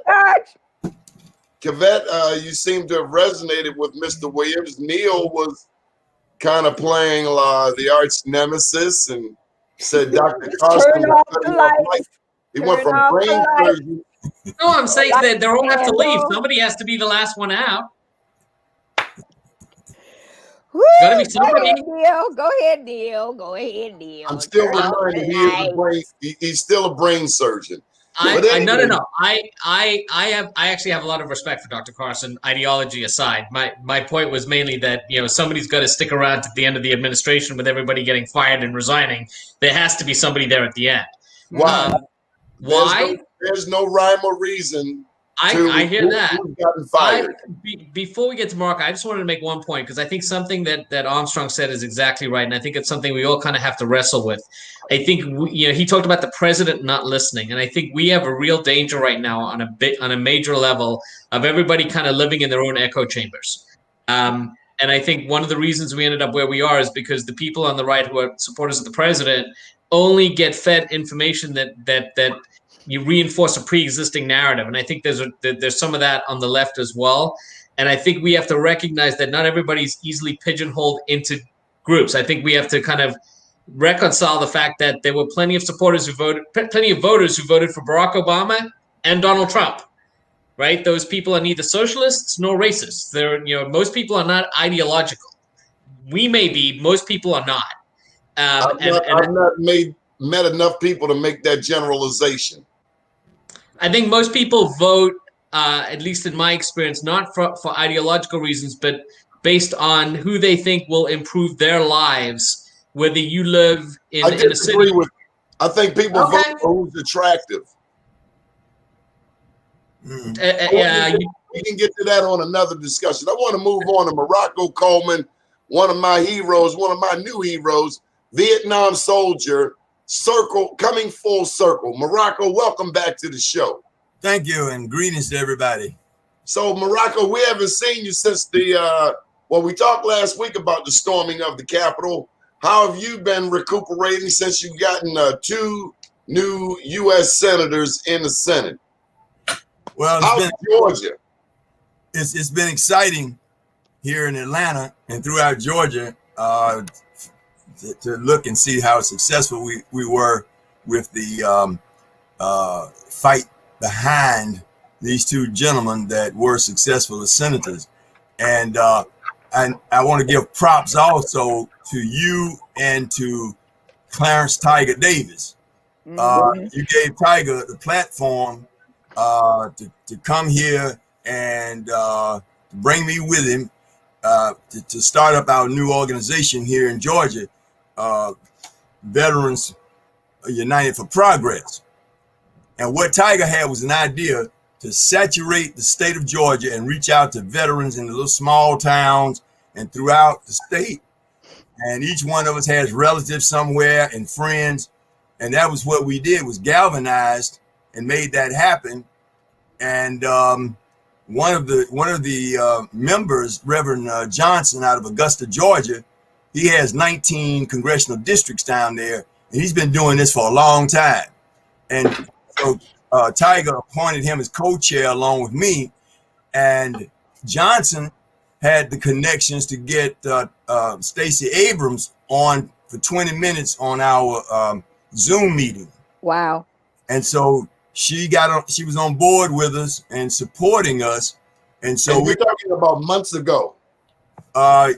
you seem to have resonated with Mr. Williams. Neil was kind of playing the arch nemesis and said Dr. Carson. Turn off the lights. He went from brain surgery. No, I'm saying that they all have to leave. Somebody has to be the last one out. Woo, Gotta be somebody. Go ahead, Neil. Go ahead, Neil. I'm still reminded he's still a brain surgeon. No. I actually have a lot of respect for Dr. Carson, ideology aside. My point was mainly that, somebody's got to stick around to the end of the administration with everybody getting fired and resigning. There has to be somebody there at the end. Why? Why? There's no rhyme or reason. I hear that. Fired. Before we get to Mark, I just wanted to make one point, because I think something that Armstrong said is exactly right, and I think it's something we all kind of have to wrestle with. I think he talked about the president not listening, and I think we have a real danger right now on a major level of everybody kind of living in their own echo chambers. And And I think one of the reasons we ended up where we are is because the people on the right who are supporters of the president only get fed information that you reinforce a pre-existing narrative. And I think there's some of that on the left as well. And I think we have to recognize that not everybody's easily pigeonholed into groups. I think we have to kind of reconcile the fact that there were plenty of voters who voted for Barack Obama and Donald Trump. Right? Those people are neither socialists nor racists. Most people are not ideological. We may be, most people are not. I've not met enough people to make that generalization. I think most people vote, at least in my experience, not for ideological reasons, but based on who they think will improve their lives, whether you live in a city. I think people vote for who's attractive. We can get to that on another discussion. I want to move on to Morocco Coleman, one of my heroes, one of my new heroes, Vietnam soldier, coming full circle. Morocco, welcome back to the show. Thank you, and greetings to everybody. So, Morocco, we haven't seen you since we talked last week about the storming of the Capitol. How have you been recuperating since you've gotten 2 new U.S. senators in the Senate? Well, how's Georgia? It's been exciting here in Atlanta and throughout Georgia to look and see how successful we were with the fight behind these 2 gentlemen that were successful as senators. And I want to give props also to you and to Clarence Tiger Davis. You gave Tiger the platform to come here and to bring me with him to start up our new organization here in Georgia, Veterans United for Progress. And what Tiger had was an idea to saturate the state of Georgia and reach out to veterans in the little small towns and throughout the state. And each one of us has relatives somewhere and friends. And that was what we did, was galvanized and made that happen. And one of the members, Reverend Johnson, out of Augusta, Georgia, he has 19 congressional districts down there, and he's been doing this for a long time. And so Tiger appointed him as co-chair along with me, and Johnson had the connections to get Stacey Abrams on for 20 minutes on our Zoom meeting. Wow. And so she was on board with us and supporting us. And so we're talking about months ago. Yeah.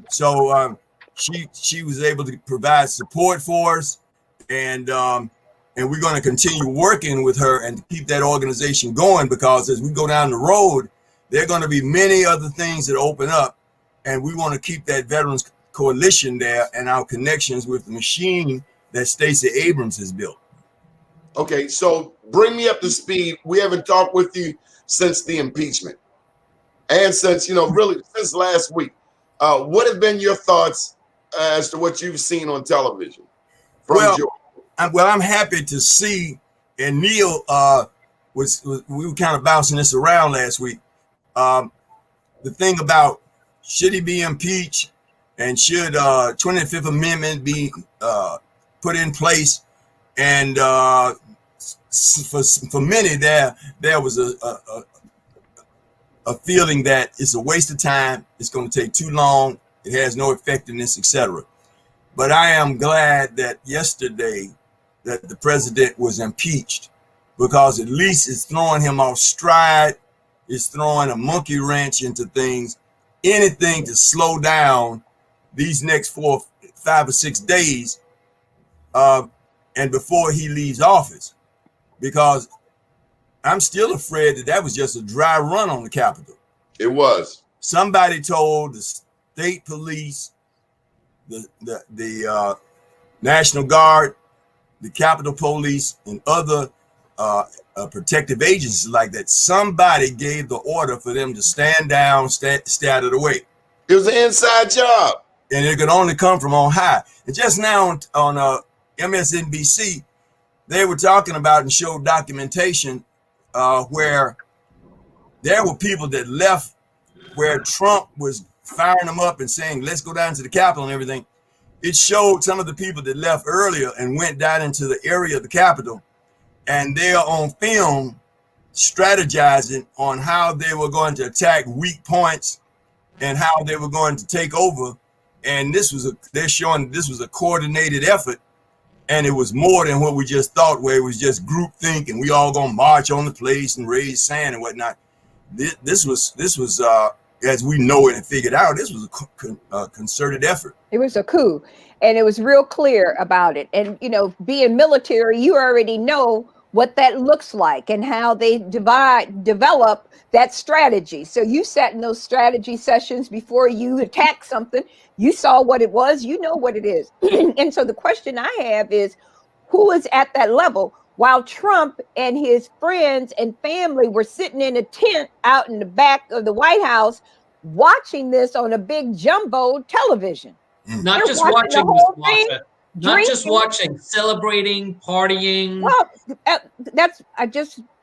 So she was able to provide support for us, and we're going to continue working with her and keep that organization going, because as we go down the road, there are going to be many other things that open up, and we want to keep that Veterans Coalition there and our connections with the machine that Stacey Abrams has built. Okay, so bring me up to speed. We haven't talked with you since the impeachment, and since really since last week. What have been your thoughts as to what you've seen on television from Georgia? I'm happy to see, and Neil we were kind of bouncing this around last week. The thing about should he be impeached, and should 25th Amendment be put in place, and for many there was a feeling that it's a waste of time, it's going to take too long, it has no effectiveness, etc. But I am glad that yesterday that the president was impeached, because at least it's throwing him off stride, it's throwing a monkey wrench into things, anything to slow down these next 4, 5, or 6 days, and before he leaves office, because I'm still afraid that was just a dry run on the Capitol. It was. Somebody told the state police, the National Guard, the Capitol Police, and other protective agencies like that, somebody gave the order for them to stand down, stay out of the way. It was an inside job. And it could only come from on high. And just now on MSNBC, they were talking about and showed documentation where there were people that left where Trump was firing them up and saying, let's go down to the Capitol and everything, it showed some of the people that left earlier and went down into the area of the Capitol, and they're on film strategizing on how they were going to attack weak points and how they were going to take over. And they're showing this was a coordinated effort, and it was more than what we just thought, where it was just groupthink and we all gonna march on the place and raise sand and whatnot. This was as we know it and figured out, this was a concerted effort. It was a coup, and it was real clear about it. And, you know, being military, you already know what that looks like and how they develop that strategy. So you sat in those strategy sessions before you attack something. You saw what it was, you know what it is. And so the question I have is, who is at that level? While Trump and his friends and family were sitting in a tent out in the back of the White House, watching this on a big jumbo television. Not They're just watching watching, the whole Ms. thing, Martha. Not just drinking. watching, celebrating, partying. Well,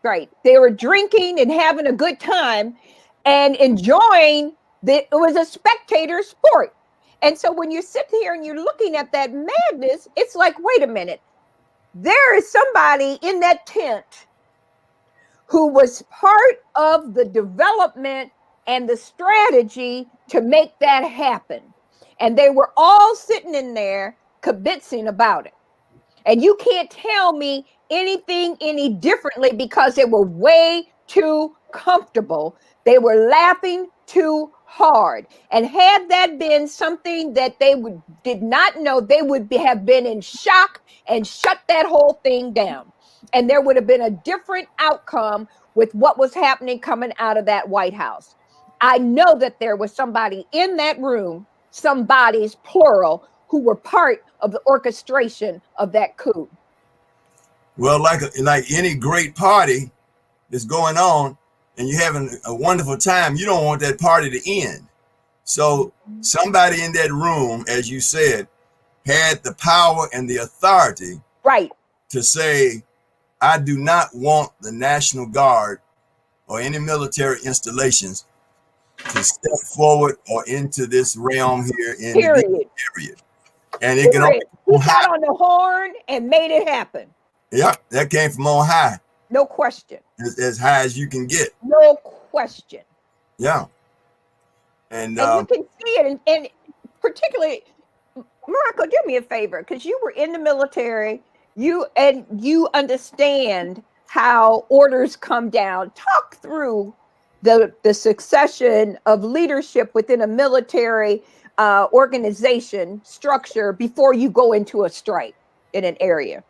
right. They were drinking and having a good time and enjoying it was a spectator sport. And so when you sit here and you're looking at that madness, it's like, wait a minute, there is somebody in that tent who was part of the development and the strategy to make that happen. And they were all sitting in there kibitzing about it. And you can't tell me anything any differently because they were way too comfortable. They were laughing too hard. And had that been something that they did not know, they would have been in shock and shut that whole thing down. And there would have been a different outcome with what was happening coming out of that White House. I know that there was somebody in that room, somebody's plural, who were part of the orchestration of that coup. Well, like any great party that's going on and you're having a wonderful time, you don't want that party to end. So somebody in that room, as you said, had the power and the authority, right, to say, I do not want the National Guard or any military installations to step forward or into this realm here in period. the period. And it can only he got on the horn and made it happen. Yeah, that came from on high. No question. As high as you can get. No question. Yeah. And you can see it. And particularly, Morocco, do me a favor, because you were in the military, you understand how orders come down. Talk through the succession of leadership within a military organization structure before you go into a strike in an area.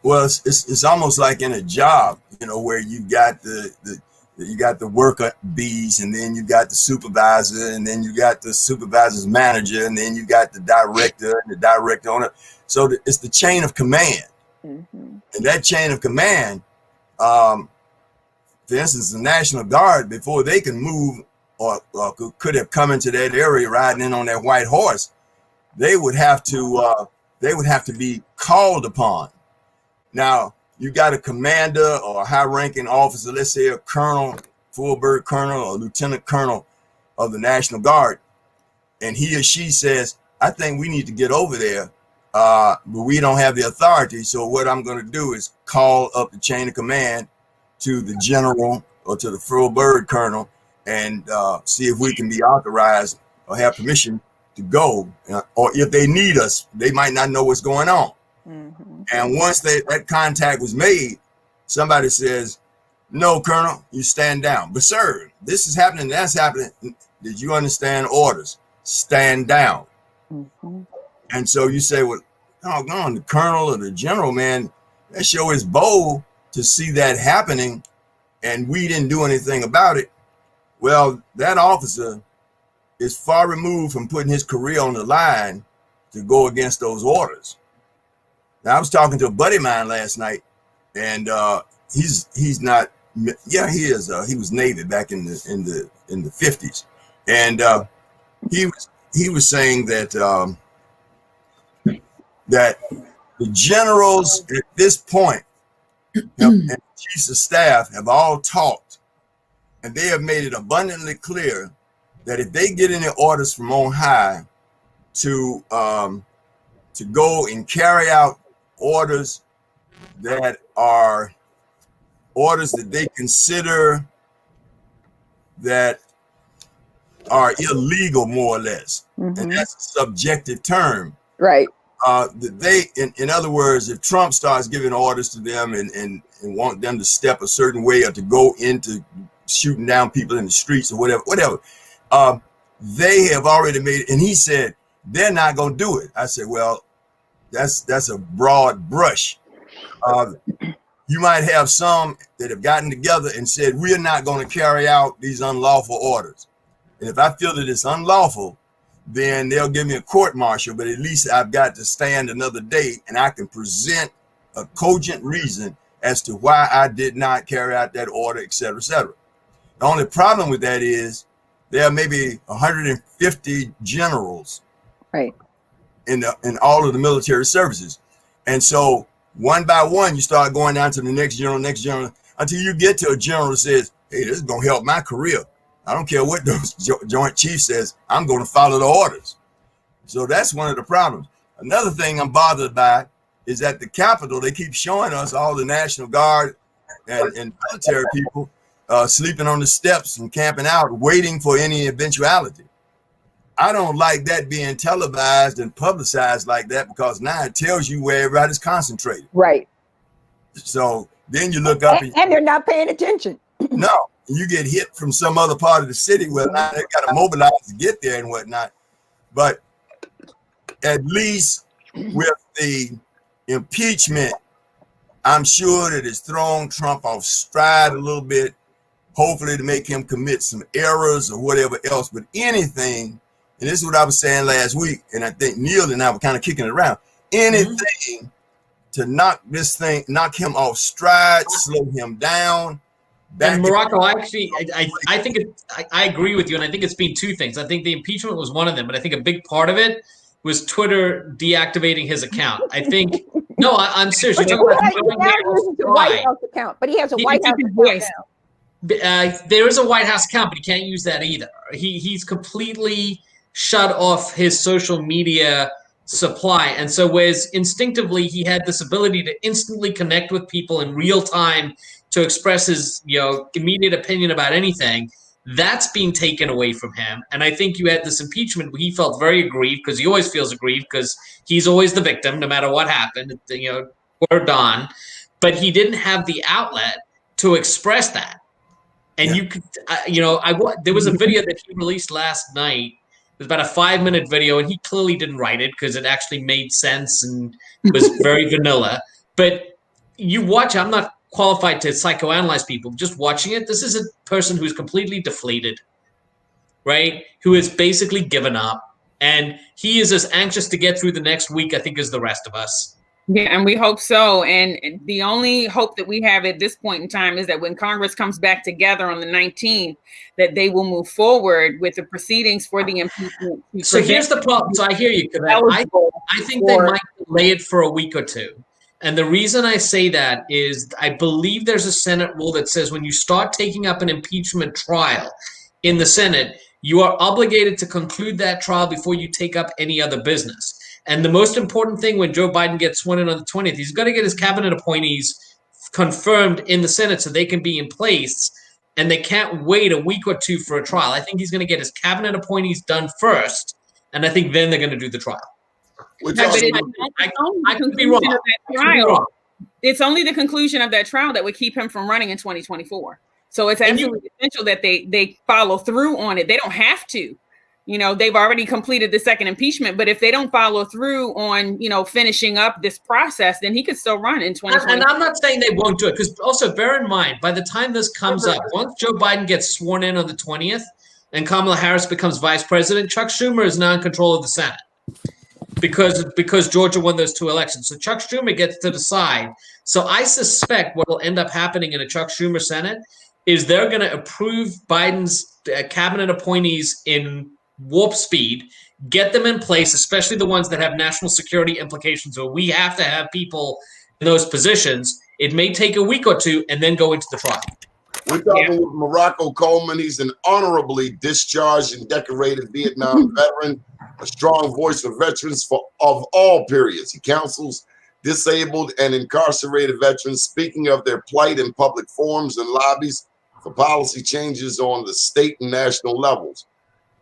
Well, it's almost like in a job, where you got the worker bees, and then you got the supervisor, and then you got the supervisor's manager, and then you got the director and the director owner. So it's the chain of command. Mm-hmm. And that chain of command, for instance, the National Guard, before they can move or could have come into that area riding in on that white horse, they would have to be called upon. Now, you got a commander or a high-ranking officer, let's say a colonel, full bird colonel or lieutenant colonel of the National Guard, and he or she says, I think we need to get over there, but we don't have the authority. So what I'm going to do is call up the chain of command to the general or to the full bird colonel and see if we can be authorized or have permission to go. Or if they need us, they might not know what's going on. Mm-hmm. And once that contact was made, somebody says, no, Colonel, you stand down. But sir, this is happening, that's happening. Did you understand orders? Stand down. Mm-hmm. And so you say, well, doggone, the colonel or the general, man, that sure is bold to see that happening and we didn't do anything about it. Well, that officer is far removed from putting his career on the line to go against those orders. Now, I was talking to a buddy of mine last night, and he's not. Yeah, he is. He was Navy back in the 50s, and he was saying that that the generals at this point and chiefs of staff have all talked, and they have made it abundantly clear that if they get any orders from on high to go and carry out orders that are orders that they consider that are illegal, more or less, and that's a subjective term, Right. In other words, if Trump starts giving orders to them and want them to step a certain way or to go into shooting down people in the streets or whatever, they have already made it. And he said they're not going to do it. I said, well, that's a broad brush. You might have some that have gotten together and said, we're not going to carry out these unlawful orders. And if I feel that it's unlawful, then they'll give me a court martial, but at least I've got to stand another day and I can present a cogent reason as to why I did not carry out that order, et cetera, et cetera. The only problem with that is there are maybe 150 generals, Right, in all of the military services. And so one by one, you start going down to the next general, until you get to a general that says, hey, this is going to help my career. I don't care what those Joint Chiefs says, I'm going to follow the orders. So that's one of the problems. Another thing I'm bothered by is at the Capitol, they keep showing us all the National Guard and military people sleeping on the steps and camping out, waiting for any eventuality. I don't like that being televised and publicized like that, because now it tells you where everybody's concentrated. right. So then you look up And they're not paying attention. no, you get hit from some other part of the city where now they got to mobilize to get there and whatnot. But at least with the impeachment, I'm sure that it's thrown Trump off stride a little bit, hopefully to make him commit some errors or whatever else. But anything, and this is what I was saying last week, and I think Neil and I were kind of kicking it around, anything to knock him off stride, slow him down. And Morocco, actually, I think I agree with you, and I think it's been two things. I think the impeachment was one of them, but I think a big part of it was Twitter deactivating his account. I think I'm serious. But White House account, but he has a White House account now. There is a White House account, but he can't use that either. He's completely shut off his social media supply, and so whereas instinctively he had this ability to instantly connect with people in real time to express his immediate opinion about anything, that's being taken away from him. And I think you had this impeachment where he felt very aggrieved, because he always feels aggrieved because he's always the victim no matter what happened, or Don, but he didn't have the outlet to express that. And you could there was a video that he released last night. It was about a 5-minute video, and he clearly didn't write it because it actually made sense and was very vanilla. But you watch, I'm not qualified to psychoanalyze people. Just watching it, this is a person who's completely deflated, right? Who has basically given up, and he is as anxious to get through the next week, I think, as the rest of us. Yeah, and we hope so. And the only hope that we have at this point in time is that when Congress comes back together on the 19th, that they will move forward with the proceedings for the impeachment. So here's the problem. So I hear you, Kaveh. I think they might delay it for a week or two. And the reason I say that is I believe there's a Senate rule that says when you start taking up an impeachment trial in the Senate, you are obligated to conclude that trial before you take up any other business. And the most important thing when Joe Biden gets sworn in on the 20th, he's got to get his cabinet appointees confirmed in the Senate so they can be in place, and they can't wait a week or two for a trial. I think he's going to get his cabinet appointees done first, and I think then they're going to do the trial. I could be wrong. It's only the conclusion of that trial that would keep him from running in 2024. So it's absolutely essential that they follow through on it. They don't have to. They've already completed the second impeachment, but if they don't follow through on, finishing up this process, then he could still run in 2020. And I'm not saying they won't do it, because also bear in mind, by the time this comes up, once Joe Biden gets sworn in on the 20th and Kamala Harris becomes vice president, Chuck Schumer is now in control of the Senate because Georgia won those two elections. So Chuck Schumer gets to decide. So I suspect what will end up happening in a Chuck Schumer Senate is they're going to approve Biden's cabinet appointees in warp speed, get them in place, especially the ones that have national security implications where we have to have people in those positions. It may take a week or two and then go into the trial. We're talking with Morocco Coleman. He's an honorably discharged and decorated Vietnam veteran, a strong voice for veterans of all periods. He counsels disabled and incarcerated veterans, speaking of their plight in public forums and lobbies for policy changes on the state and national levels.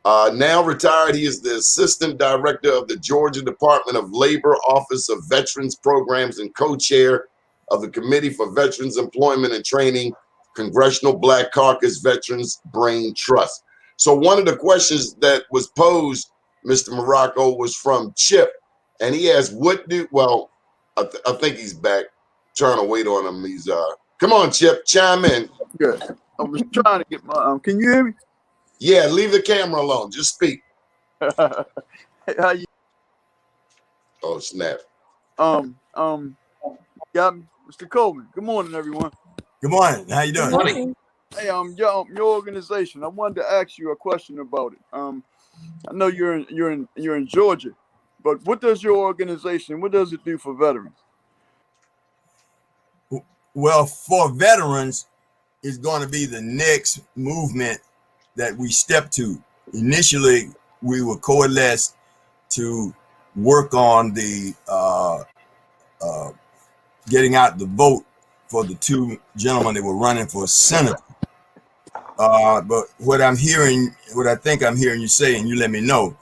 Now retired, he is the Assistant Director of the Georgia Department of Labor Office of Veterans Programs and co-chair of the Committee for Veterans Employment and Training, Congressional Black Caucus Veterans Brain Trust. So one of the questions that was posed, Mr. Morocco, was from Chip, and he asked, I think he's back. Trying to wait on him. He's come on, Chip, chime in. Good. I was trying to get my can you hear me? Yeah, leave the camera alone. Just speak. How you Oh, snap. got me? Mr. Coleman. Good morning, everyone. Good morning. How you doing? Good morning. Hey, your organization. I wanted to ask you a question about it. I know you're in Georgia, but what does your organization, what does it do for veterans? Well, for veterans, it's going to be the next movement that we step to. Initially, we were coalesced to work on the getting out the vote for the two gentlemen that were running for Senate. But what I think I'm hearing you say, and you let me know,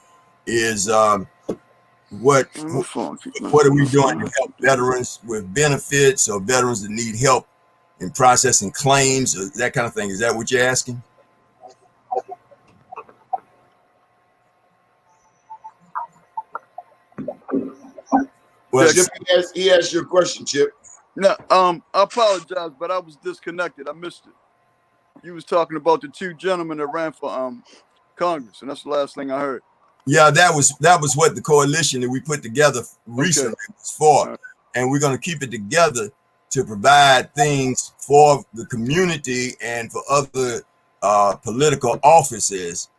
is what are we doing to help veterans with benefits or veterans that need help in processing claims, or that kind of thing? Is that what you're asking? Well, Chip, he asked your question, Chip. No, I apologize, but I was disconnected. I missed it. You was talking about the two gentlemen that ran for Congress, and that's the last thing I heard. yeah, that was what the coalition that we put together recently was for, and we're going to keep it together to provide things for the community and for other political offices.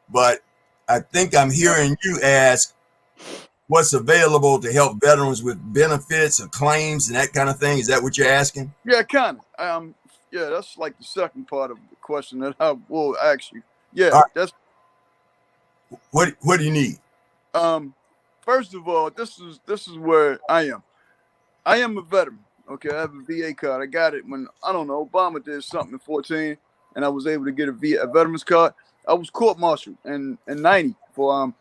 But I think I'm hearing you ask what's available to help veterans with benefits or claims and that kind of thing. Is that what you're asking? Yeah, kind of. Yeah, that's like the second part of the question that I will ask you. Yeah, All right. that's. What do you need? First of all, this is where I am. I am a veteran. Okay, I have a VA card. I got it when Obama did something in 2014, and I was able to get a veteran's card. I was court-martialed in 90 for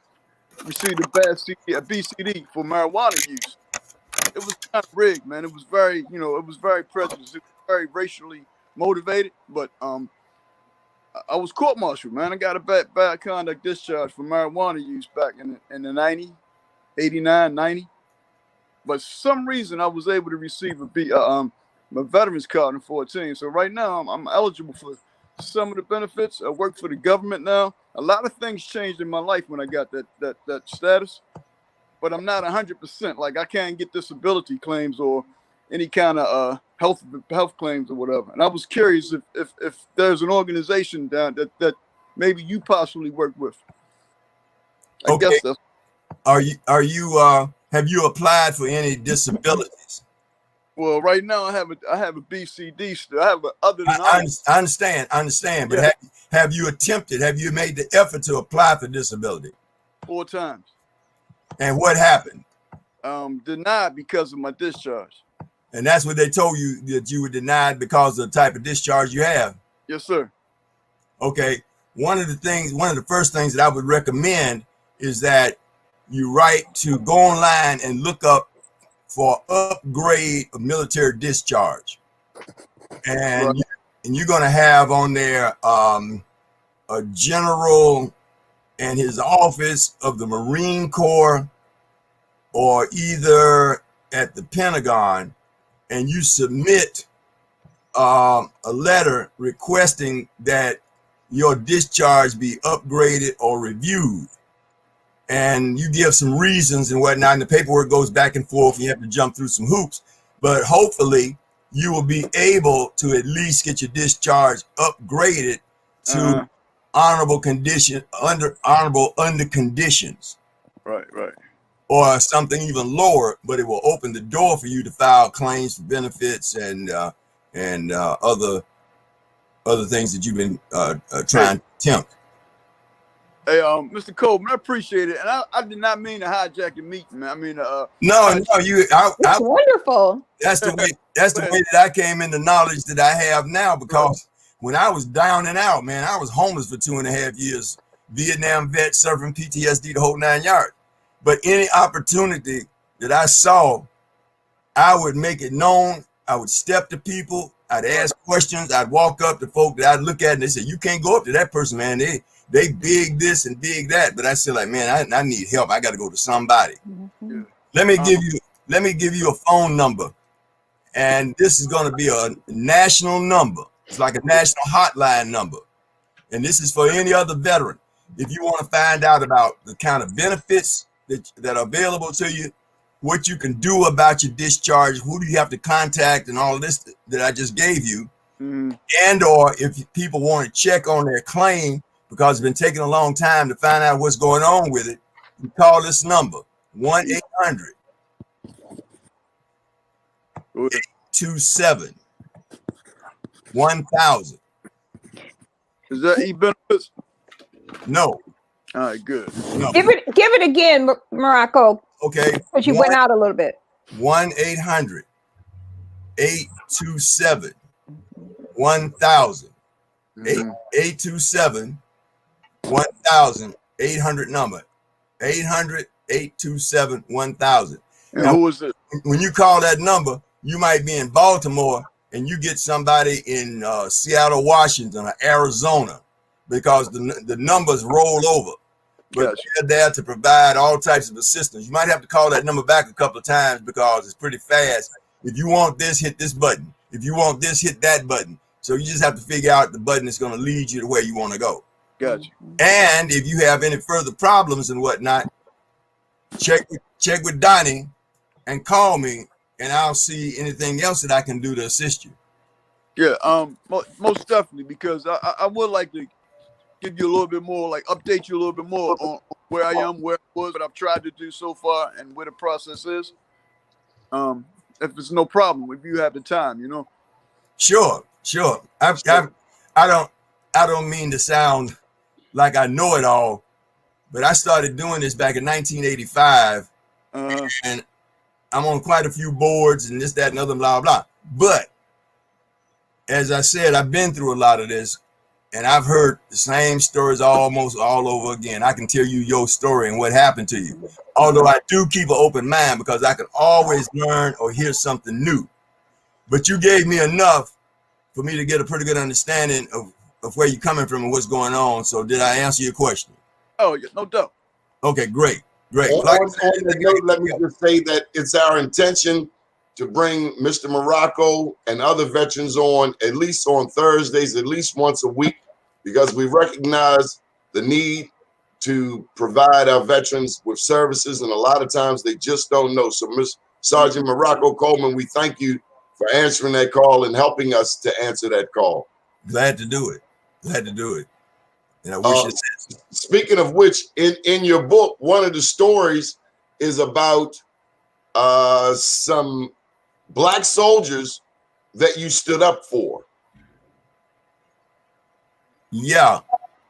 received a BCD for marijuana use. It was kind of rigged, man. It was very, it was very prejudiced. It was very racially motivated, but I was court-martialed, man. I got a bad conduct discharge for marijuana use back in the 90, 89, 90. But for some reason, I was able to receive my veteran's card in 2014. So right now, I'm eligible for some of the benefits. I work for the government now. A lot of things changed in my life when I got that status, but I'm not 100%. Like, I can't get disability claims or any kind of health claims or whatever. And I was curious if there's an organization down that maybe you possibly work with. I guess that's. Have you applied for any disabilities? Well, right now I have a BCD still. I have other than I understand. But Yeah. have you made the effort to apply for disability? 4 times. And what happened? Denied because of my discharge. And that's what they told you, that you were denied because of the type of discharge you have. Yes, sir. Okay. One of the first things that I would recommend is that you go online and look up for upgrade of military discharge. And, Right. and you're going to have on there a general and his office of the Marine Corps, or either at the Pentagon, and you submit a letter requesting that your discharge be upgraded or reviewed. And you give some reasons and whatnot, and the paperwork goes back and forth, and you have to jump through some hoops. But hopefully you will be able to at least get your discharge upgraded to honorable condition, under conditions. Right. Or something even lower, but it will open the door for you to file claims for benefits and other other things that you've been trying to attempt. Hey, Mr. Coleman, I appreciate it, and I did not mean to hijack the meeting, man. I mean, No, That's wonderful. that's the way that I came into knowledge that I have now, because when I was down and out, man, I was homeless for 2.5 years, Vietnam vet, suffering PTSD, the whole 9 yards. But any opportunity that I saw, I would make it known. I would step to people. I'd ask questions. I'd walk up to folk that I'd look at and they say, "You can't go up to that person, man. They big this and big that." But I said, like, man, I need help. I got to go to somebody. Mm-hmm. Let me give you a phone number, and this is going to be a national number. It's like a national hotline number, and this is for any other veteran. If you want to find out about the kind of benefits that are available to you, what you can do about your discharge, who do you have to contact, and all of this that I just gave you, and or if people want to check on their claim because it's been taking a long time to find out what's going on with it, you call this number, 1-800-827-1000. is that e-benefits? No. All right, good. No. Give it again, Morocco. Okay. Because you went out a little bit. 1-800-827-1000. 827-1000. 800 number. 800-827-1000. And now, who is it? when you call that number, you might be in Baltimore and you get somebody in Seattle, Washington, or Arizona, because the numbers roll over. But Gotcha. they're there to provide all types of assistance. You might have to call that number back a couple of times because it's pretty fast. If you want this, hit this button. If you want this, hit that button. So you just have to figure out the button that's going to lead you to where you want to go. Gotcha. And if you have any further problems and whatnot, check with Donnie and call me, and I'll see anything else that I can do to assist you. Yeah, most definitely, because I would like to give you a little bit more, like update you a little bit more on where I am, where I was, what I've tried to do so far, and where the process is. If it's no problem, if you have the time, you know. Sure. I don't mean to sound like I know it all, but I started doing this back in 1985, and I'm on quite a few boards and this, that, and other, blah, blah. But as I said, I've been through a lot of this, and I've heard the same stories almost all over again. I can tell you your story and what happened to you. Although I do keep an open mind because I can always learn or hear something new. But you gave me enough for me to get a pretty good understanding of where you're coming from and what's going on. So did I answer your question? Oh, yeah, no doubt. Okay, great. On the note, let me just say that it's our intention to bring Mr. Morocco and other veterans on at least on Thursdays, at least once a week, because we recognize the need to provide our veterans with services, and a lot of times they just don't know. So, Ms. Sergeant Morocco Coleman, we thank you for answering that call and helping us to answer that call. Glad to do it. And I wish you. Speaking of which, in your book, one of the stories is about some Black soldiers that you stood up for. Yeah.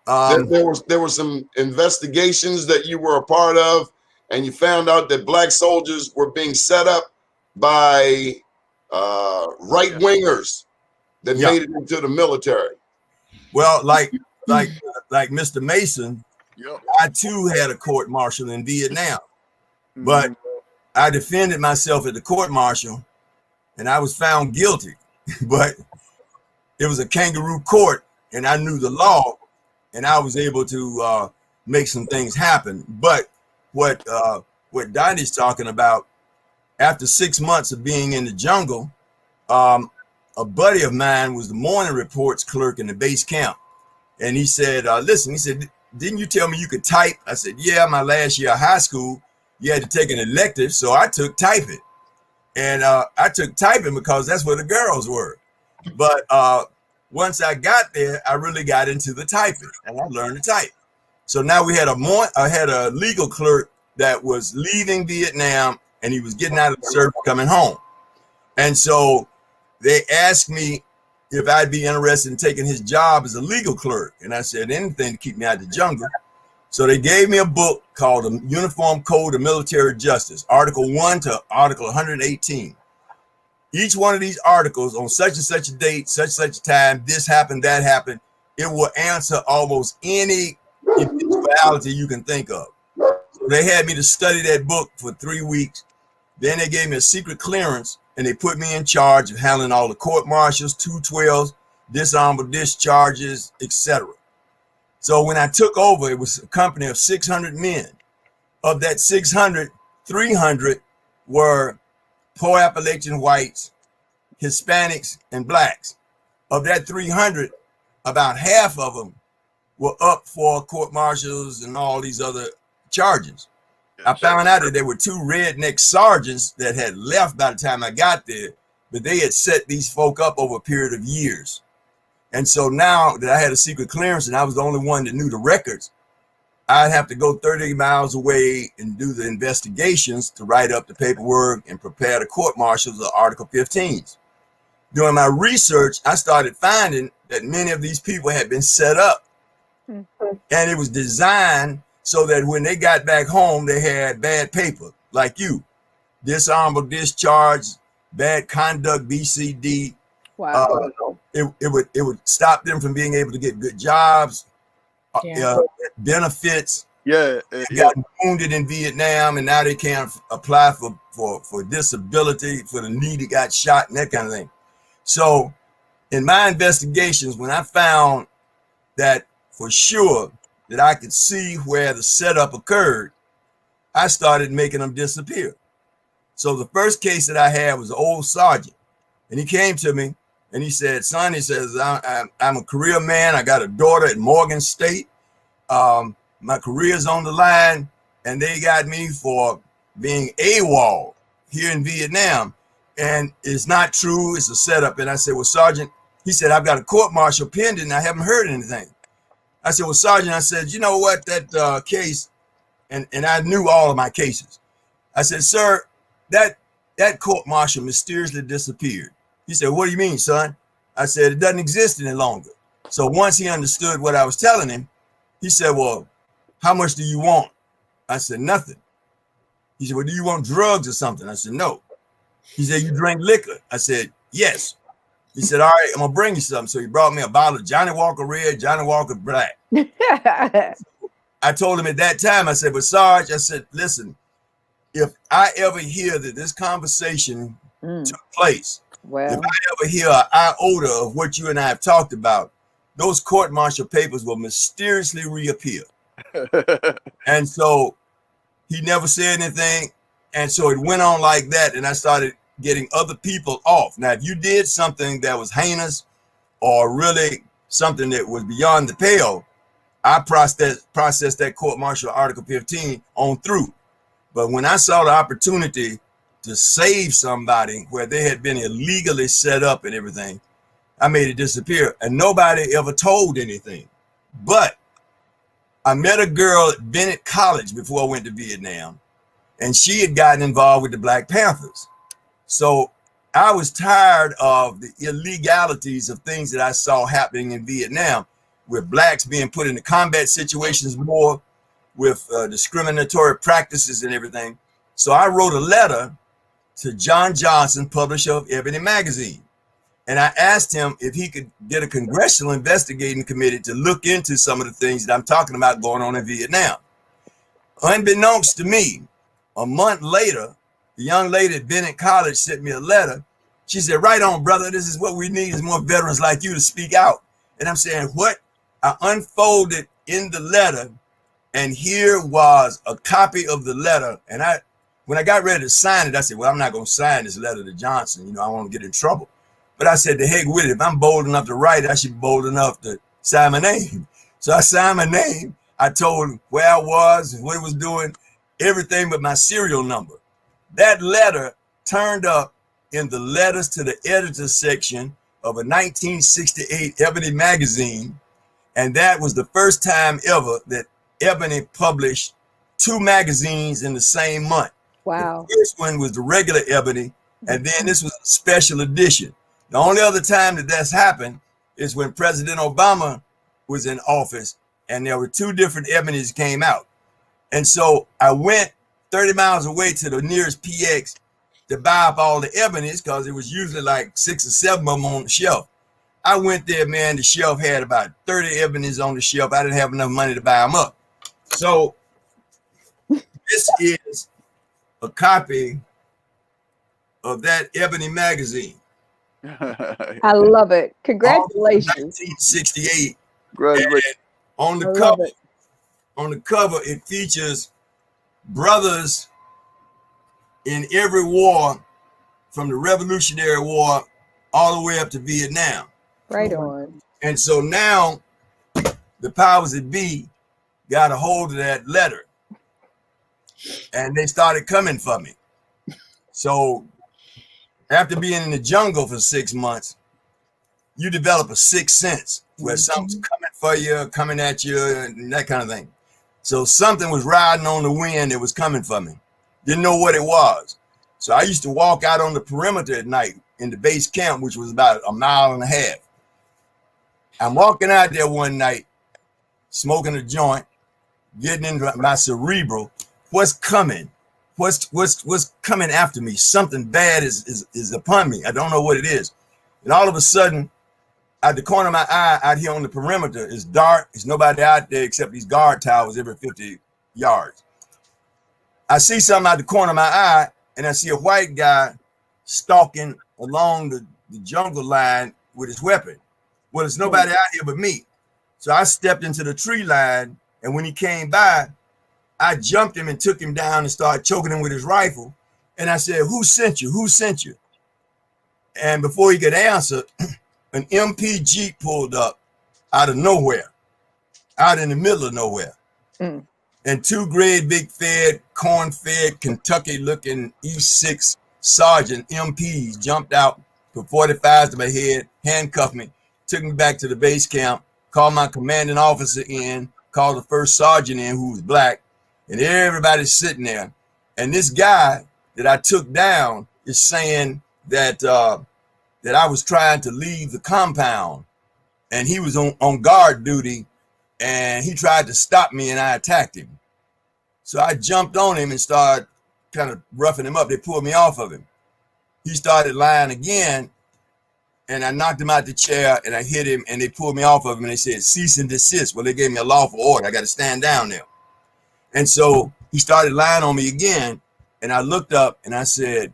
There were some investigations that you were a part of, and you found out that Black soldiers were being set up by right-wingers that made it into the military. Well, like Mr. Mason, Yep. I too had a court martial in Vietnam, but I defended myself at the court martial, and I was found guilty. But it was a kangaroo court, and I knew the law, and I was able to make some things happen. But what Donnie's talking about, after 6 months of being in the jungle, a buddy of mine was the morning reports clerk in the base camp. And he said, listen, he said, didn't you tell me you could type? I said, yeah, my last year of high school, you had to take an elective. So I took typing. And I took typing because that's where the girls were. But once I got there, I really got into the typing, and I learned to type. So now we had I had a legal clerk that was leaving Vietnam, and he was getting out of the service coming home. And so they asked me if I'd be interested in taking his job as a legal clerk. And I said, anything to keep me out of the jungle. So they gave me a book called The Uniform Code of Military Justice, Article 1 to Article 118. Each one of these articles on such and such a date, such a time, this happened, that happened, it will answer almost any eventuality you can think of. So they had me to study that book for 3 weeks. Then they gave me a secret clearance and they put me in charge of handling all the court martials, 212s, dishonorable discharges, etc. So when I took over, it was a company of 600 men. Of that 600, 300 were poor Appalachian whites, Hispanics, and blacks. Of that 300, about half of them were up for court martials and all these other charges. I found out that there were 2 redneck sergeants that had left by the time I got there, but they had set these folk up over a period of years. And so now that I had a secret clearance and I was the only one that knew the records, I'd have to go 30 miles away and do the investigations to write up the paperwork and prepare the court martials of Article 15s. During my research, I started finding that many of these people had been set up, and it was designed so that when they got back home, they had bad paper, like you, dishonorable discharge, bad conduct, BCD. Wow. It would stop them from being able to get good jobs, benefits. They got wounded in Vietnam, and now they can't apply for disability for the knee that got shot and that kind of thing. So in my investigations, when I found that for sure that I could see where the setup occurred, I started making them disappear. So the first case that I had was an old sergeant, and he came to me and he said, son, he says, I'm a career man. I got a daughter at Morgan State. My career's on the line, and they got me for being AWOL here in Vietnam. And it's not true. It's a setup. And I said, well, Sergeant, he said, I've got a court martial pending. I haven't heard anything. I said, well, Sergeant, I said, you know what, that case, and I knew all of my cases. I said, sir, that court martial mysteriously disappeared. He said, what do you mean, son? I said, it doesn't exist any longer. So once he understood what I was telling him, he said, well, how much do you want? I said, nothing. He said, well, do you want drugs or something? I said, no. He said, you drink liquor? I said, yes. He said, all right, I'm gonna bring you something. So he brought me a bottle of Johnny Walker Red, Johnny Walker Black. I told him at that time, I said, but Sarge, I said, listen, if I ever hear that this conversation took place, if I ever hear an iota of what you and I have talked about, those court martial papers will mysteriously reappear. And so he never said anything. And so it went on like that. And I started getting other people off. Now, if you did something that was heinous or really something that was beyond the pale, I processed that court martial Article 15 on through. But when I saw the opportunity to save somebody where they had been illegally set up and everything, I made it disappear. And nobody ever told anything. But I met a girl at Bennett College before I went to Vietnam, and she had gotten involved with the Black Panthers. So I was tired of the illegalities of things that I saw happening in Vietnam, with blacks being put into combat situations more, with discriminatory practices and everything. So I wrote a letter to John Johnson, publisher of Ebony magazine. And I asked him if he could get a congressional investigating committee to look into some of the things that I'm talking about going on in Vietnam. Unbeknownst to me, a month later, the young lady at Bennett College sent me a letter. She said, right on, brother, this is what we need is more veterans like you to speak out. And I'm saying, what? I unfolded in the letter, and here was a copy of the letter. And when I got ready to sign it, I said, well, I'm not going to sign this letter to Johnson. You know, I won't get in trouble. But I said, the heck with it. If I'm bold enough to write, I should be bold enough to sign my name. So I signed my name. I told him where I was and what I was doing, everything but my serial number. That letter turned up in the letters to the editor section of a 1968 Ebony magazine. And that was the first time ever that Ebony published 2 magazines in the same month. Wow. The first one was the regular Ebony, and then this was a special edition. The only other time that that's happened is when President Obama was in office, and there were 2 different ebonies came out. And so I went 30 miles away to the nearest PX to buy up all the ebonies, because it was usually like 6 or 7 of them on the shelf. I went there, man, the shelf had about 30 ebonies on the shelf. I didn't have enough money to buy them up. So this is a copy of that ebony magazine. I love it. Congratulations. 1968. Congratulations. On the I love cover, it. it features brothers in every war, from the Revolutionary War all the way up to Vietnam. Right on. And so now the powers that be got a hold of that letter, and they started coming for me. So after being in the jungle for 6 months, you develop a sixth sense where something's coming for you, coming at you, and that kind of thing. So something was riding on the wind that was coming for me. Didn't know what it was. So I used to walk out on the perimeter at night in the base camp, which was about 1.5 miles. I'm walking out there one night, smoking a joint, getting into my cerebral. What's coming? What's coming after me? Something bad is upon me. I don't know what it is. And all of a sudden, at the corner of my eye out here on the perimeter, it's dark. There's nobody out there except these guard towers every 50 yards. I see something out the corner of my eye, and I see a white guy stalking along the jungle line with his weapon. Well, there's nobody out here but me. So I stepped into the tree line, and when he came by, I jumped him and took him down and started choking him with his rifle. And I said, "Who sent you? Who sent you?" And before he could answer, an MP Jeep pulled up out of nowhere, out in the middle of nowhere. And 2 great big fed, corn-fed, Kentucky-looking E6 Sergeant MPs jumped out, put 45s to my head, handcuffed me, took me back to the base camp, called my commanding officer in, called the first sergeant in, who was black, and everybody's sitting there. And this guy that I took down is saying that that I was trying to leave the compound, and he was on guard duty, and he tried to stop me, and I attacked him. So I jumped on him and started kind of roughing him up. They pulled me off of him. He started lying again, and I knocked him out the chair, and I hit him, and they pulled me off of him, and they said, "Cease and desist." Well, they gave me a lawful order. I got to stand down there. And so he started lying on me again, and I looked up, and I said,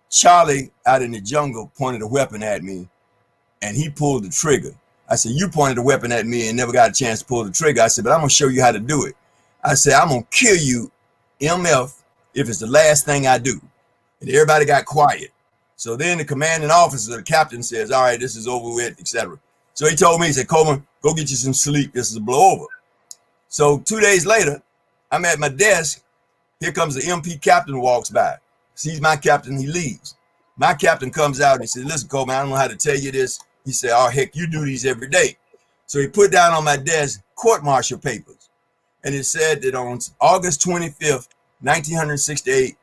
"Charlie out in the jungle pointed a weapon at me, and he pulled the trigger." I said, "You pointed a weapon at me and never got a chance to pull the trigger." I said, "But I'm going to show you how to do it." I said, "I'm going to kill you, MF, if it's the last thing I do." And everybody got quiet. So then the commanding officer, the captain, says, "All right, this is over with, etc." So he told me, he said, "Coleman, go get you some sleep. This is a blowover." So 2 days later, I'm at my desk. Here comes the MP captain, walks by, sees my captain, he leaves. My captain comes out and he said, "Listen, Coleman, I don't know how to tell you this." He said, "Oh, heck, you do these every day." So he put down on my desk court-martial papers. And it said that on August 25th, 1968,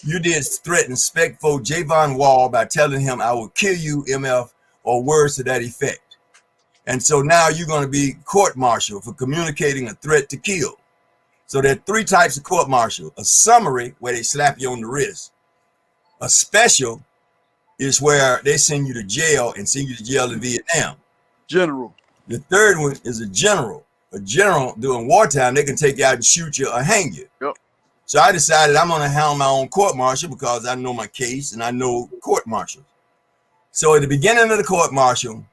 you did threaten Spec-4 Javon Wall by telling him, "I will kill you, MF," or words to that effect. And so now you're going to be court-martialed for communicating a threat to kill. So there are 3 types of court-martial. A summary, where they slap you on the wrist. A special is where they send you to jail and send you to jail in Vietnam. General. The third one is a general. A general, during wartime, they can take you out and shoot you or hang you. Yep. So I decided I'm going to handle my own court-martial because I know my case and I know court-martial. So at the beginning of the court-martial,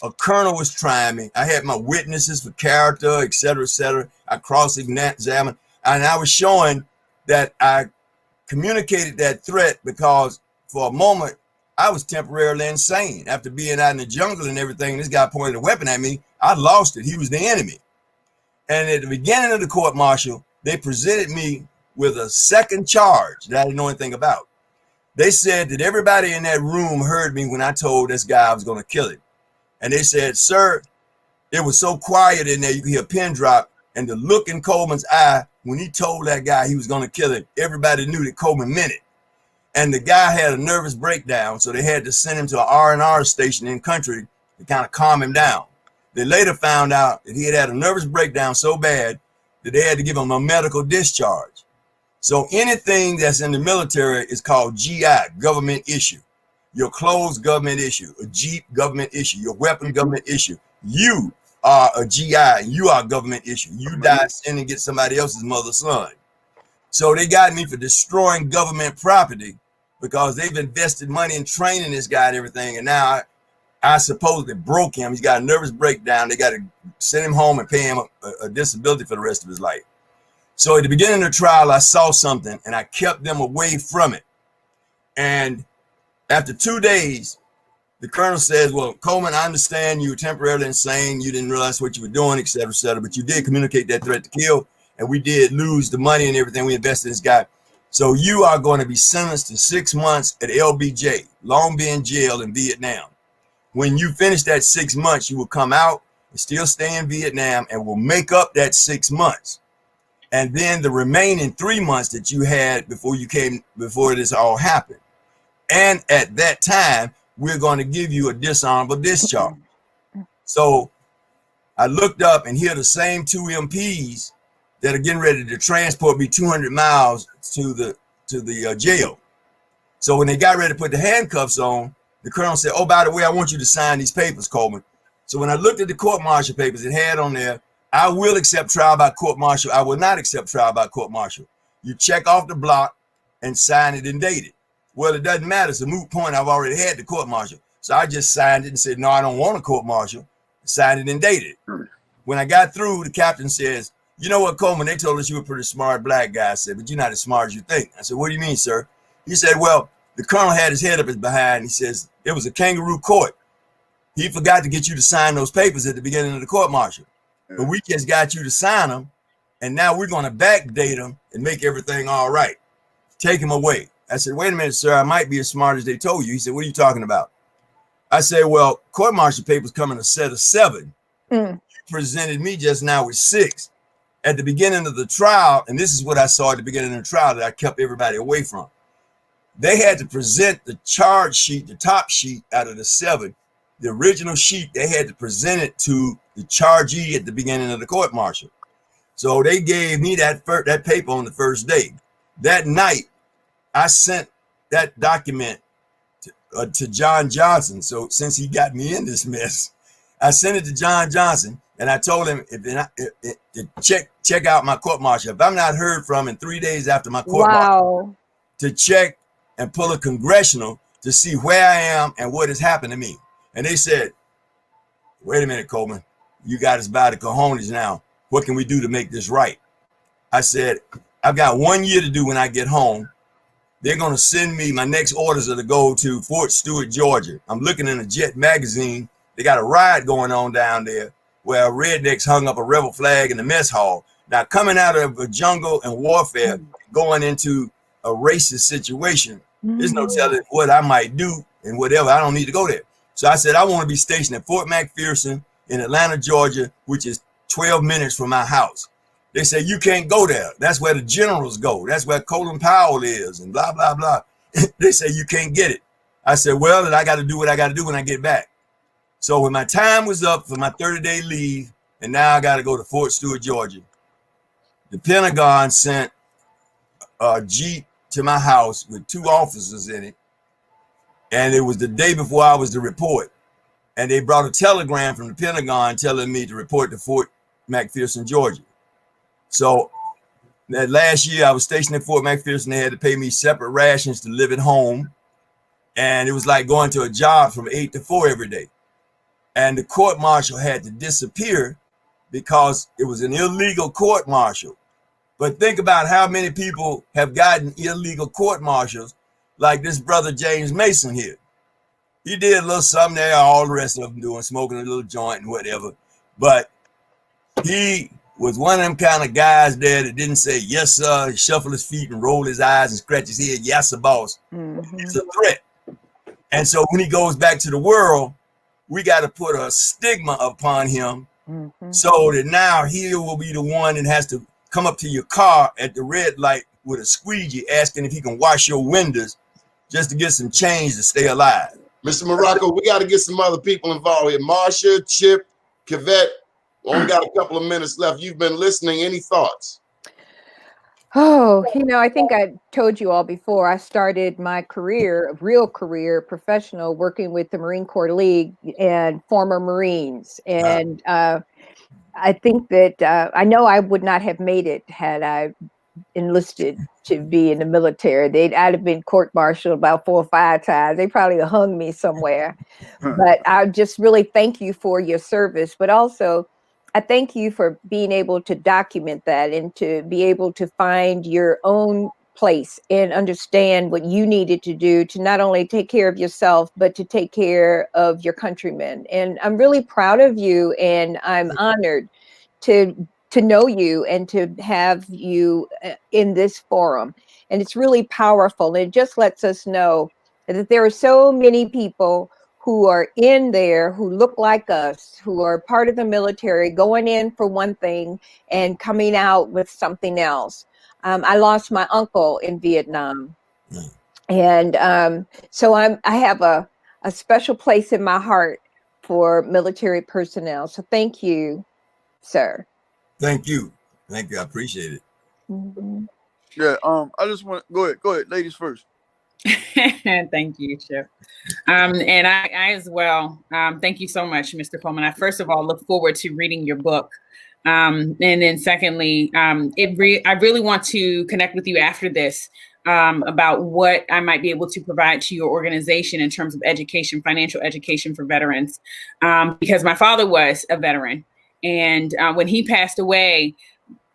a colonel was trying me. I had my witnesses for character, et cetera, I cross-examined, and I was showing that I communicated that threat because for a moment, I was temporarily insane. After being out in the jungle and everything, this guy pointed a weapon at me. I lost it. He was the enemy. And at the beginning of the court-martial, they presented me with a second charge that I didn't know anything about. They said that everybody in that room heard me when I told this guy I was going to kill him. And they said, "Sir, it was so quiet in there, you could hear a pin drop. And the look in Coleman's eye when he told that guy he was going to kill him, everybody knew that Coleman meant it." and the guy had a nervous breakdown, so they had to send him to an R&R station in country to kind of calm him down. They later found out that he had a nervous breakdown so bad that they had to give him a medical discharge. So anything that's in the military is called GI, government issue. Your clothes, government issue. A Jeep, government issue. Your weapon, government issue. You are a GI. You are government issue. You die, send and get somebody else's mother's son. So they got me for destroying government property because they've invested money in training this guy and everything. And now I supposedly broke him. He's got a nervous breakdown. They got to send him home and pay him a disability for the rest of his life. So at the beginning of the trial, I saw something and I kept them away from it. And after 2 days, the colonel says, well, Coleman, I understand you were temporarily insane. You didn't realize what you were doing, et cetera, but you did communicate that threat to kill. And we did lose the money and everything we invested in this guy. So you are going to be sentenced to 6 months at LBJ, Long Beach Jail in Vietnam. When you finish that 6 months, you will come out and still stay in Vietnam and will make up that 6 months. And then the remaining 3 months that you had before this all happened. And at that time, we're going to give you a dishonorable discharge. So I looked up, and here are the same 2 MPs that are getting ready to transport me 200 miles to the jail. So when they got ready to put the handcuffs on, the colonel said, oh, by the way, I want you to sign these papers, Coleman. So when I looked at the court-martial papers, it had on there, I will accept trial by court-martial. I will not accept trial by court-martial. You check off the block and sign it and date it. Well, it doesn't matter. It's a moot point. I've already had the court-martial. So I just signed it and said, no, I don't want a court-martial. Signed it and dated it. When I got through, the captain says, you know what, Coleman, they told us you were a pretty smart black guy. I said, but you're not as smart as you think. I said, what do you mean, sir? He said, well, the colonel had his head up his behind. He says, it was a kangaroo court. He forgot to get you to sign those papers at the beginning of the court-martial. But we just got you to sign them, and now we're going to backdate them and make everything all right. Take him away. I said, wait a minute, sir, I might be as smart as they told you. He said, what are you talking about? I said, well, court-martial papers come in a set of 7. You presented me just now with 6. At the beginning of the trial, and this is what I saw at the beginning of the trial that I kept everybody away from. They had to present the charge sheet, the top sheet out of the 7. The original sheet, they had to present it to the chargee at the beginning of the court-martial. So they gave me that paper on the first day. That night, I sent that document to John Johnson. So since he got me in this mess, I sent it to John Johnson, and I told him check out my court-martial. If I'm not heard from in 3 days after my court-martial, to check and pull a congressional to see where I am and what has happened to me. And they said, wait a minute, Coleman, you got us by the cojones now. What can we do to make this right? I said, I've got 1 year to do when I get home. They're going to send me, my next orders are to go to Fort Stewart, Georgia. I'm looking in a Jet magazine. They got a riot going on down there where rednecks hung up a rebel flag in the mess hall. Now, coming out of a jungle and warfare, going into a racist situation, there's no telling what I might do and whatever. I don't need to go there. So I said, I want to be stationed at Fort McPherson in Atlanta, Georgia, which is 12 minutes from my house. They said, you can't go there. That's where the generals go. That's where Colin Powell is and blah, blah, blah. They say, you can't get it. I said, well, then I got to do what I got to do when I get back. So when my time was up for my 30-day leave, and now I got to go to Fort Stewart, Georgia, the Pentagon sent a Jeep to my house with 2 officers in it. And it was the day before I was to report. And they brought a telegram from the Pentagon telling me to report to Fort McPherson, Georgia. So that last year I was stationed at Fort McPherson. They had to pay me separate rations to live at home. And it was like going to a job from 8 to 4 every day. And the court-martial had to disappear because it was an illegal court-martial. But think about how many people have gotten illegal court-martials, like this brother James Mason here. He did a little something there, all the rest of them doing, smoking a little joint and whatever. But he was one of them kind of guys there that didn't say, yes, sir, shuffle his feet and roll his eyes and scratch his head. Yes, sir, boss. It's a threat. And so when he goes back to the world, we got to put a stigma upon him so that now he will be the one that has to come up to your car at the red light with a squeegee asking if he can wash your windows just to get some change to stay alive. Mr. Morocco, we got to get some other people involved here. Marsha, Chip, Kavette, we only got a couple of minutes left. You've been listening. Any thoughts? Oh, I think I told you all before. I started my career, real career, professional, working with the Marine Corps League and former Marines. And I think that I know I would not have made it had I enlisted to be in the military. I'd have been court-martialed about 4 or 5 times. They probably hung me somewhere. But I just really thank you for your service, but also I thank you for being able to document that and to be able to find your own place and understand what you needed to do to not only take care of yourself, but to take care of your countrymen. And I'm really proud of you, and I'm honored to know you and to have you in this forum. And it's really powerful. It just lets us know that there are so many people who are in there, who look like us, who are part of the military, going in for one thing and coming out with something else. I lost my uncle in Vietnam. And so I have a special place in my heart for military personnel. So thank you, sir. Thank you. Thank you. I appreciate it. Mm-hmm. Yeah. I just want to go ahead, ladies first. Thank you, Chip. And I as well. Thank you so much, Mr. Coleman. I first of all look forward to reading your book. And then secondly, I really want to connect with you after this about what I might be able to provide to your organization in terms of education, financial education for veterans, because my father was a veteran. And when he passed away,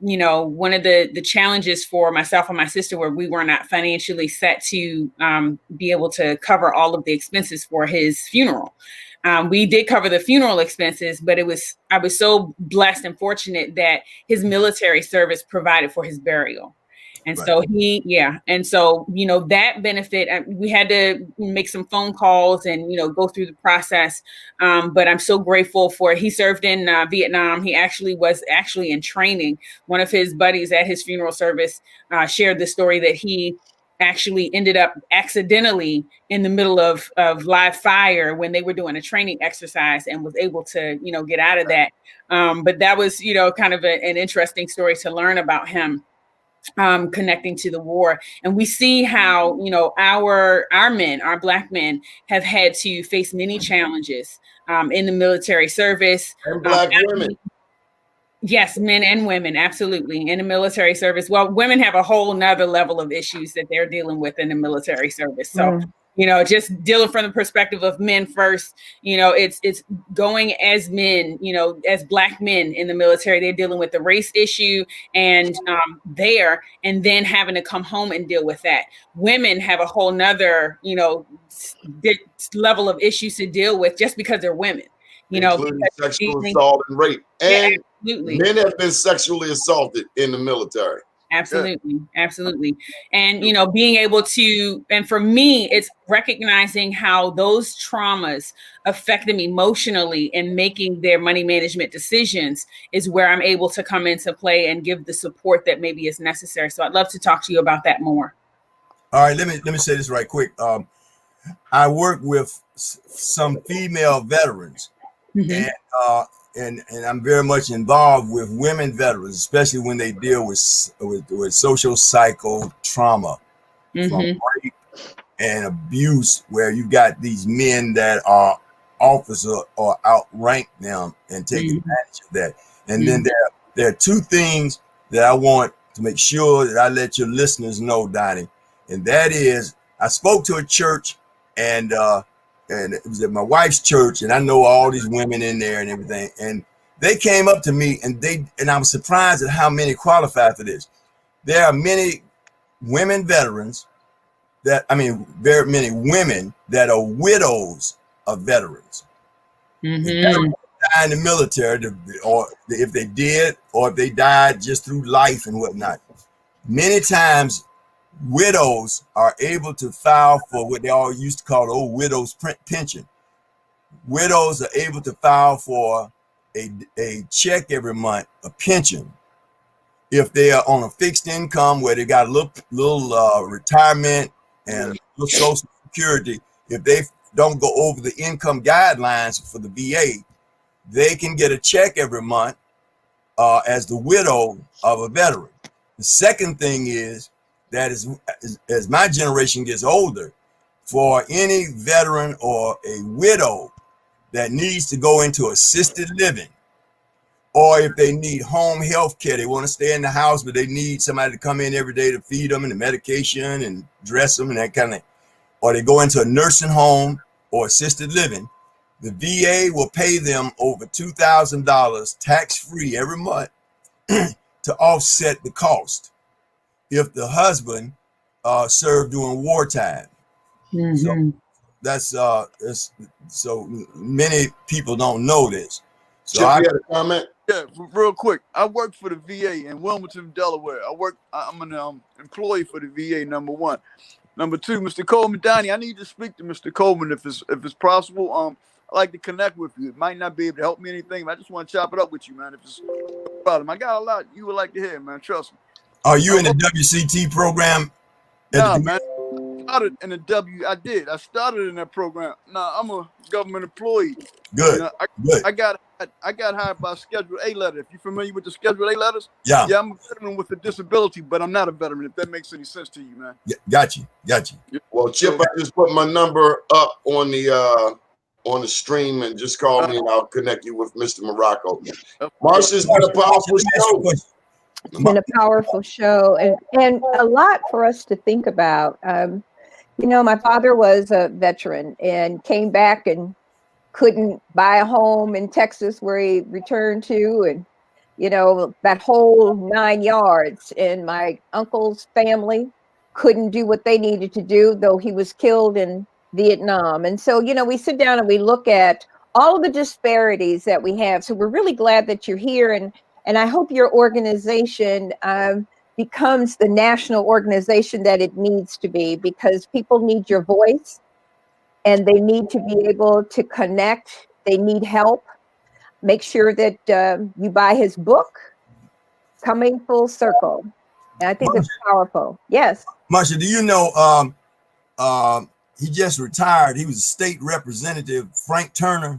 one of the challenges for myself and my sister were we were not financially set to be able to cover all of the expenses for his funeral. We did cover the funeral expenses, but I was so blessed and fortunate that his military service provided for his burial. And right. So that benefit, we had to make some phone calls and, go through the process. But I'm so grateful for, he served in Vietnam. He was in training. One of his buddies at his funeral service shared the story that he actually ended up accidentally in the middle of live fire when they were doing a training exercise and was able to, get out of that. But that was, kind of an interesting story to learn about him. Connecting to the war. And we see how, our men, our Black men have had to face many challenges in the military service. And Black women. Yes, men and women, absolutely, in the military service. Well, women have a whole nother level of issues that they're dealing with in the military service. So, just dealing from the perspective of men first, it's going as men, as Black men in the military, they're dealing with the race issue and then having to come home and deal with that. Women have a whole nother, level of issues to deal with just because they're women. Including sexual assault and rape. And absolutely. Men have been sexually assaulted in the military. Absolutely. Absolutely. And, being able to, and for me, it's recognizing how those traumas affect them emotionally and making their money management decisions is where I'm able to come into play and give the support that maybe is necessary. So I'd love to talk to you about that more. All right. Let me say this right quick. I work with some female veterans. Mm-hmm. And I'm very much involved with women veterans, especially when they deal with social psycho trauma from rape and abuse, where you got these men that are officers or outrank them and take advantage of that. And then there are two things that I want to make sure that I let your listeners know, Donnie, and that is I spoke to a church and it was at my wife's church, and I know all these women in there and everything. And they came up to me and I was surprised at how many qualify for this. There are many women veterans very many women that are widows of veterans. Mm-hmm. Veterans die in the military, or if they did, or if they died just through life and whatnot. Many times, widows are able to file for what they all used to call the old widow's pension. Widows are able to file for a check every month, a pension, if they are on a fixed income where they got a little retirement and with Social Security, if they don't go over the income guidelines for the VA, they can get a check every month as the widow of a veteran. The second thing is that as my generation gets older, for any veteran or a widow that needs to go into assisted living, or if they need home health care, they want to stay in the house, but they need somebody to come in every day to feed them and the medication and dress them and that kind of thing, or they go into a nursing home or assisted living, the VA will pay them over $2,000 tax-free every month to offset the cost if the husband served during wartime. So that's so many people don't know this. So Chip, you had a comment? Yeah, real quick. I work for the VA in Wilmington, Delaware. I'm an employee for the VA, number one. Number two, Mr. Coleman, Donnie, I need to speak to Mr. Coleman if it's possible. I like to connect with you. It might not be able to help me anything, but I just want to chop it up with you, man. If it's a problem, I got a lot you would like to hear, man. Trust me. Are you in the WCT program? Nah, man. I started in the I started in that program. Nah, I'm a government employee. Good. You know, Good. I got hired by Schedule A letter. If you're familiar with the Schedule A letters, Yeah. yeah, I'm a veteran with a disability, but I'm not a veteran. If that makes any sense to you, man. Yeah, got you. Well, Chip, I just put my number up on the stream, and just call me and I'll connect you with Mr. Morocco. Marsha's been a powerful show. It's been a powerful show, and a lot for us to think about. You know, my father was a veteran and came back and couldn't buy a home in Texas where he returned to, and you know, that whole 9 yards. And my uncle's family couldn't do what they needed to do, though he was killed in Vietnam. And so, you know, we sit down and we look at all of the disparities that we have. So we're really glad that you're here, and I hope your organization becomes the national organization that it needs to be, because people need your voice and they need to be able to connect. They need help. Make sure that you buy his book, Coming Full Circle. And I think it's powerful. Yes. Marsha, do you know he just retired? He was a state representative, Frank Turner.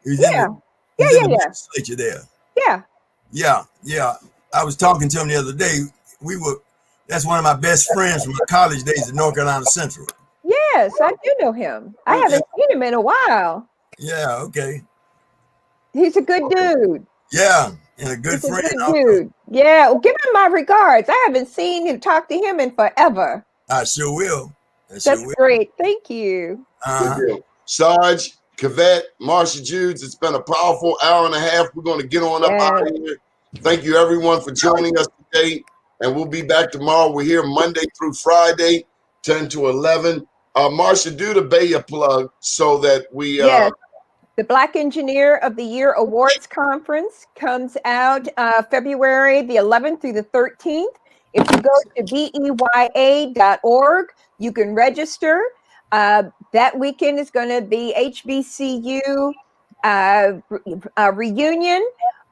He was in the legislature there. Yeah. I was talking to him the other day. That's one of my best friends from my college days at North Carolina Central. Yes, I do know him. I haven't seen him in a while. Yeah, okay. He's a good dude. Yeah, and a good friend. Dude. Yeah, well, give him my regards. I haven't seen him, talk to him in forever. I sure will. That's great. Thank you. Sarge, Cavett, Marsha Judes, it's been a powerful hour and a half. We're going to get on up out of here. Thank you, everyone, for joining us today. And we'll be back tomorrow. We're here Monday through Friday, 10 to 11. Marsha, do the Bayer plug so that we... Yes. The Black Engineer of the Year Awards Conference comes out February the 11th through the 13th. If you go to beya.org, you can register. That weekend is going to be HBCU reunion.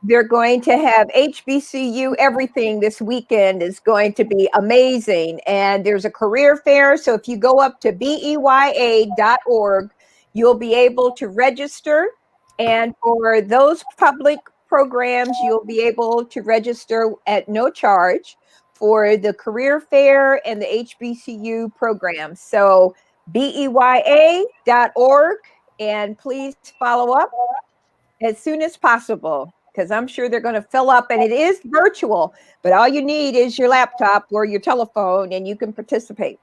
They're going to have HBCU everything this weekend is going to be amazing. And there's a career fair. So if you go up to beya.org, you'll be able to register. And for those public programs, you'll be able to register at no charge for the career fair and the HBCU programs. So beya.org, and please follow up as soon as possible, because I'm sure they're going to fill up, and it is virtual, but all you need is your laptop or your telephone and you can participate.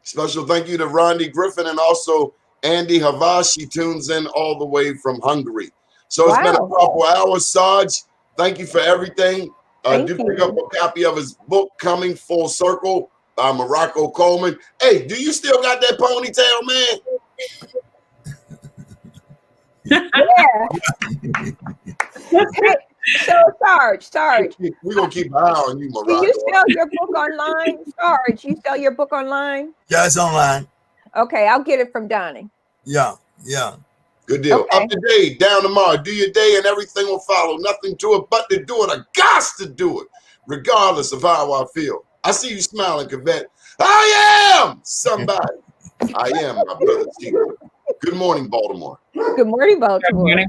Special thank you to Rondi Griffin and also Andy Havash. She tunes in all the way from Hungary. So it's been a powerful hour. Sarge, thank you for everything. Do pick up a copy of his book, Coming Full Circle, by Morocco Coleman. Hey, do you still got that ponytail, man? Hey, so Sarge. We're going to keep an eye on you, Morocco. Do you sell your book online? Sarge, you sell your book online? Yeah, it's online. Okay, I'll get it from Donnie. Yeah. Good deal. Okay. Up to date, down tomorrow. Do your day and everything will follow. Nothing to it but to do it. I got to do it, regardless of how I feel. I see you smiling, Cavett. I am somebody. I am my brother's keeper. Good morning, Baltimore. Good morning, Baltimore. Good morning,